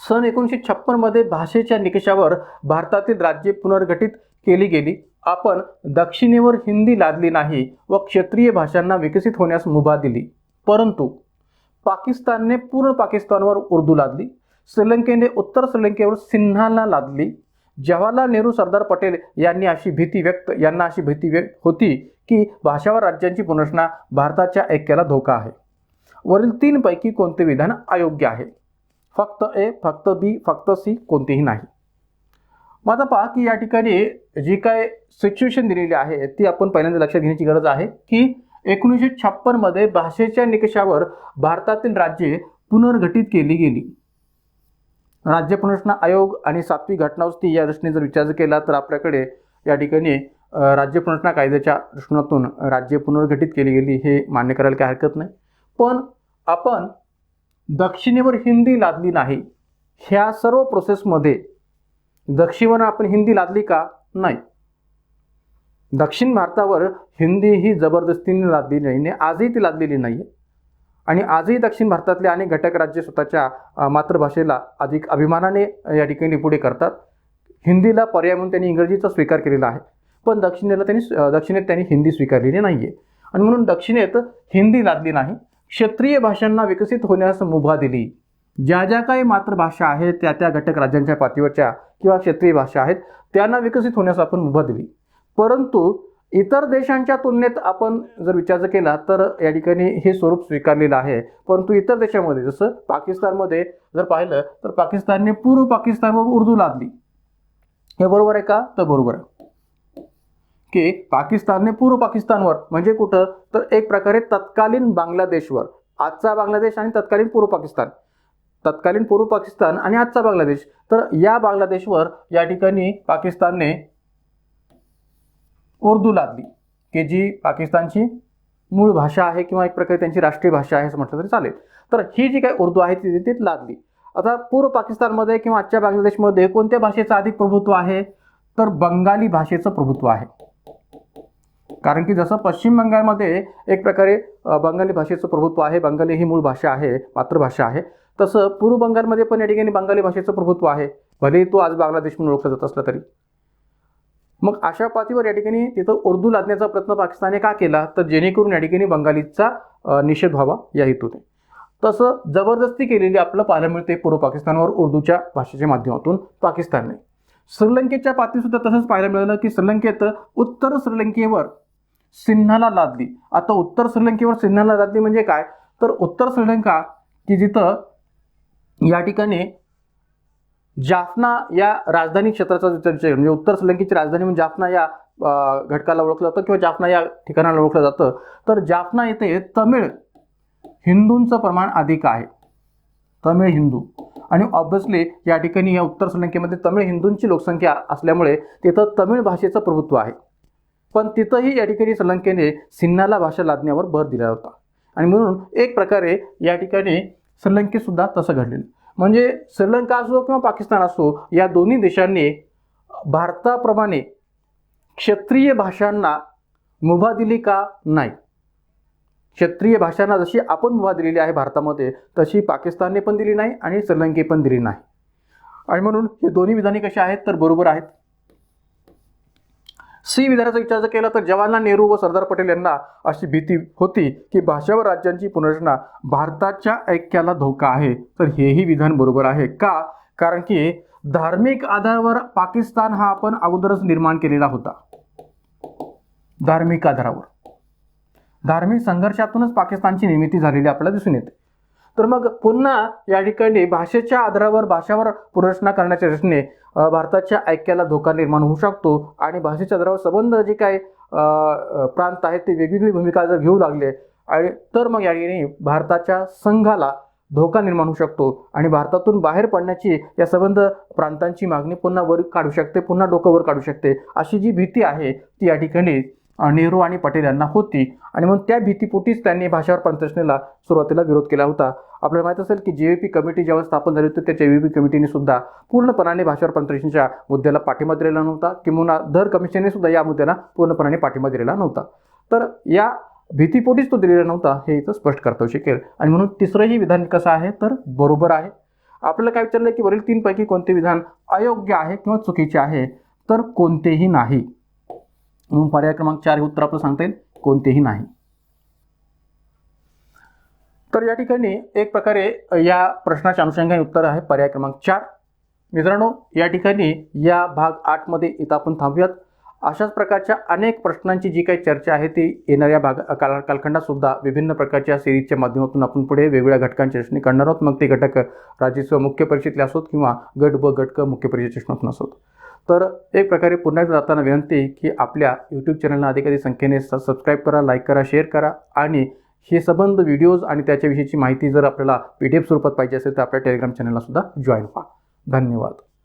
सन 1956 मध्ये भाषेच्या निकषावर भारतातील राज्ये पुनर्गठित केली गेली. आपण दक्षिणेवर हिंदी लादली नाही व क्षेत्रीय भाषांना विकसित होण्यास मुभा दिली, परंतु पाकिस्तानने पूर्ण पाकिस्तानवर उर्दू लादली, श्रीलंकेने उत्तर श्रीलंकेवर सिन्हाला लादली. जवाहरलाल नेहरू, सरदार पटेल यांना अशी भीती व्यक्त होती की भाषावर राज्यांची पुनर्रचना भारताच्या ऐक्याला धोका आहे. वरील 3 पैकी कोणते विधान अयोग्य आहे? फक्त ए, फक्त बी, फक्त सी, कोणतेही नाही. मग आता पहा की या ठिकाणी जी काय सिच्युएशन दिलेली आहे ती आपण पहिल्यांदा लक्षात घेण्याची गरज आहे की 1956 मध्ये भाषेच्या निकषावर भारतातील राज्ये पुनर्गठित केली गेली. राज्य पुनर्रचना आयोग आणि 7वी घटनादुरुस्ती या दृष्टीने जर विचार केला तर आपल्याकडे या ठिकाणी राज्य पुनर्रचना कायद्याच्या दृष्टिकोनातून राज्य पुनर्गठित केली गेली हे मान्य करायला काही हरकत नाही. पण आपण दक्षिणेवर हिंदी लादली नाही, ह्या सर्व प्रोसेसमध्ये दक्षिणेवर आपण हिंदी लादली का? नाही. दक्षिण भारतावर हिंदी ही जबरदस्तीने लादलेली नाही, आजही ती लादलेली नाही. आणि आजही दक्षिण भारतातले अनेक घटक राज्य स्वतःच्या मातृभाषेला अधिक अभिमानाने या ठिकाणी पुढे करतात. हिंदीला पर्याय म्हणून त्यांनी इंग्रजीचा स्वीकार केलेला आहे, पण दक्षिणेत त्यांनी हिंदी स्वीकारलेली नाही आहे. आणि म्हणून दक्षिणेत हिंदी लादली नाही, क्षेत्रीय भाषांना विकसित होण्यास मुभा दिली. ज्या ज्या काही मातृभाषा आहेत त्या त्या घटक राज्यांच्या पातळीवरच्या किंवा क्षेत्रीय भाषा आहेत त्यांना विकसित होण्यास आपण मुभा दिली. परंतु इतर देशांच्या तुलनेत आपण जर विचार केला तर या ठिकाणी हे स्वरूप स्वीकारलेलं आहे. परंतु इतर देशामध्ये जसं पाकिस्तानमध्ये जर पाहिलं तर पाकिस्तानने पूर्व पाकिस्तानवर उर्दू लादली. हे बरोबर आहे का? तर बरोबर आहे की पाकिस्तानने पूर्व पाकिस्तानवर म्हणजे कुठं तर एक प्रकारे तत्कालीन बांगलादेशवर, आजचा बांगलादेश आणि तत्कालीन पूर्व पाकिस्तान, तत्कालीन पूर्व पाकिस्तान आणि आजचा बांगलादेश, तर या बांगलादेशवर या ठिकाणी पाकिस्तानने उर्दू लादली की जी पाकिस्तानची मूळ भाषा आहे किंवा एक प्रकारे त्यांची राष्ट्रीय भाषा आहे असं म्हटलं तरी चालेल. तर ही जी काही उर्दू आहे ती तिथे लादली. आता पूर्व पाकिस्तानमध्ये किंवा आजच्या बांगलादेशमध्ये कोणत्या भाषेचं अधिक प्रभुत्व आहे? तर बंगाली भाषेचं प्रभुत्व आहे. कारण की जसं पश्चिम बंगालमध्ये एक प्रकारे बंगाली भाषेचं प्रभुत्व आहे, बंगाली ही मूळ भाषा आहे, मातृभाषा आहे, तसं पूर्व बंगालमध्ये पण या ठिकाणी बंगाली भाषेचं प्रभुत्व आहे, भलेही तो आज बांगलादेश म्हणून ओळखला जात असला तरी. मग अशा पातळीवर या ठिकाणी तिथं उर्दू लादण्याचा प्रयत्न पाकिस्तानने का केला? तर जेणेकरून या ठिकाणी बंगालीचा निषेध व्हावा या हेतूने. तसं जबरदस्ती केलेली आपलं पाहायला मिळते पूर्व पाकिस्तानवर उर्दूच्या भाषेच्या माध्यमातून पाकिस्तानने. श्रीलंकेच्या पातळीत सुद्धा तसंच पाहायला मिळालं की श्रीलंकेत उत्तर श्रीलंकेवर सिन्हाला लादली. आता उत्तर श्रीलंकेवर सिन्हाला लादली म्हणजे काय? तर उत्तर श्रीलंका की जिथं या ठिकाणी जाफना या राजधानी क्षेत्राचा म्हणजे उत्तर श्रीलंकेची राजधानी म्हणजे जाफना या घटकाला ओळखलं जातं किंवा जाफना या ठिकाणाला ओळखलं जातं. तर जाफना येथे तमिळ हिंदूंचं प्रमाण अधिक आहे, तमिळ हिंदू, आणि ऑब्व्हियसली या ठिकाणी या उत्तर श्रीलंकेमध्ये तमिळ हिंदूंची लोकसंख्या असल्यामुळे तिथं तमिळ भाषेचं प्रभुत्व आहे. पण तिथंही या ठिकाणी श्रीलंकेने सिन्हाला भाषा लादण्यावर भर दिला होता आणि म्हणून एक प्रकारे या ठिकाणी श्रीलंकेत सुद्धा तसं घडलेलं. म्हणजे श्रीलंका असो किंवा पाकिस्तान असो या दोन्ही देशांनी भारताप्रमाणे क्षेत्रीय भाषांना मुभा दिली का? नाही. क्षेत्रीय भाषांना जशी आपण मुभा दिलेली आहे भारतामध्ये तशी पाकिस्तानने पण दिली नाही आणि श्रीलंके पण दिली नाही. आणि म्हणून हे दोन्ही विधाने कशी आहेत? तर बरोबर आहेत. सी विधानाचा विचार जर केला तर जवाहरलाल नेहरू व सरदार पटेल यांना अशी भीती होती की भाषा व राज्यांची पुनर्रचना भारताच्या ऐक्याला धोका आहे. तर हेही विधान बरोबर आहे. का? कारण की धार्मिक आधारावर पाकिस्तान हा आपण अगोदरच निर्माण केलेला होता. धार्मिक आधारावर, धार्मिक संघर्षातूनच पाकिस्तानची निर्मिती झालेली आपल्याला दिसून येते. तर मग पुन्हा या ठिकाणी भाषेच्या आधारावर भाषावर पुनर्रचना करण्याच्या दृष्टीने भारताच्या ऐक्याला धोका निर्माण होऊ शकतो आणि भाषेच्या आधारावर संबंध जे काही प्रांत आहेत ते वेगवेगळी भूमिका जर घेऊ लागले आणि तर मग या ठिकाणी भारताच्या संघाला धोका निर्माण होऊ शकतो आणि भारतातून बाहेर पडण्याची या संबंध प्रांतांची मागणी पुन्हा वर काढू शकते, पुन्हा डोकं वर काढू शकते. अशी जी भीती आहे ती या ठिकाणी नेहरू आणि पटेल यांना होती आणि म्हणून त्या भीतीपोटीच त्यांनी भाषावर पुनर्रचनेला सुरुवातीला विरोध केला होता. आपल्याला माहीत असेल की JVP कमिटी जेव्हा स्थापन झाली होती त्या JVP कमिटीने सुद्धा पूर्णपणाने भाषावर पुनर्रचनेच्या मुद्द्याला पाठिंबा दिलेला नव्हता किंवा दर कमिशनने सुद्धा या मुद्द्याला पूर्णपणाने पाठिंबा दिलेला नव्हता. तर या भीतीपोटीच तो दिलेला नव्हता हे इथं स्पष्ट करता येऊ शकेल. आणि म्हणून तिसरंही विधान कसं आहे? तर बरोबर आहे. आपल्याला काय विचारलं की वरील तीनपैकी कोणते विधान अयोग्य आहे किंवा चुकीचे आहे? तर कोणतेही नाही. म्हणून पर्याय क्रमांक 4 हे उत्तर आपलं सांगता येईल, कोणतेही नाही. तर या ठिकाणी एक प्रकारे या प्रश्नाच्या अनुषंगाने उत्तर आहे पर्याय क्रमांक 4. मित्रांनो, या ठिकाणी या भाग 8 मध्ये इथं आपण थांबूयात. अशाच प्रकारच्या अनेक प्रश्नांची जी काही चर्चा आहे ती येणाऱ्या कालखंडात सुद्धा विभिन्न प्रकारच्या सिरीजच्या माध्यमातून आपण पुढे वेगवेगळ्या घटकांची रचना करणार आहोत. मग ते घटक राज्याचं मुख्य परीक्षेतले असोत किंवा गट ब गट क मुख्य परीक्षेच्या प्रश्नातून असोत. तर एक प्रकारे पुन्हा एकदा जाताना विनंती की आपल्या यूट्यूब चॅनलला अधिकाधिक संख्येने सबस्क्राईब करा, लाईक करा, शेअर करा आणि हे संबंध व्हिडिओज आणि त्याच्याविषयीची माहिती जर आपल्याला PDF स्वरूपात पाहिजे असेल तर आपल्या टेलिग्राम चॅनलला सुद्धा जॉईन व्हा. धन्यवाद.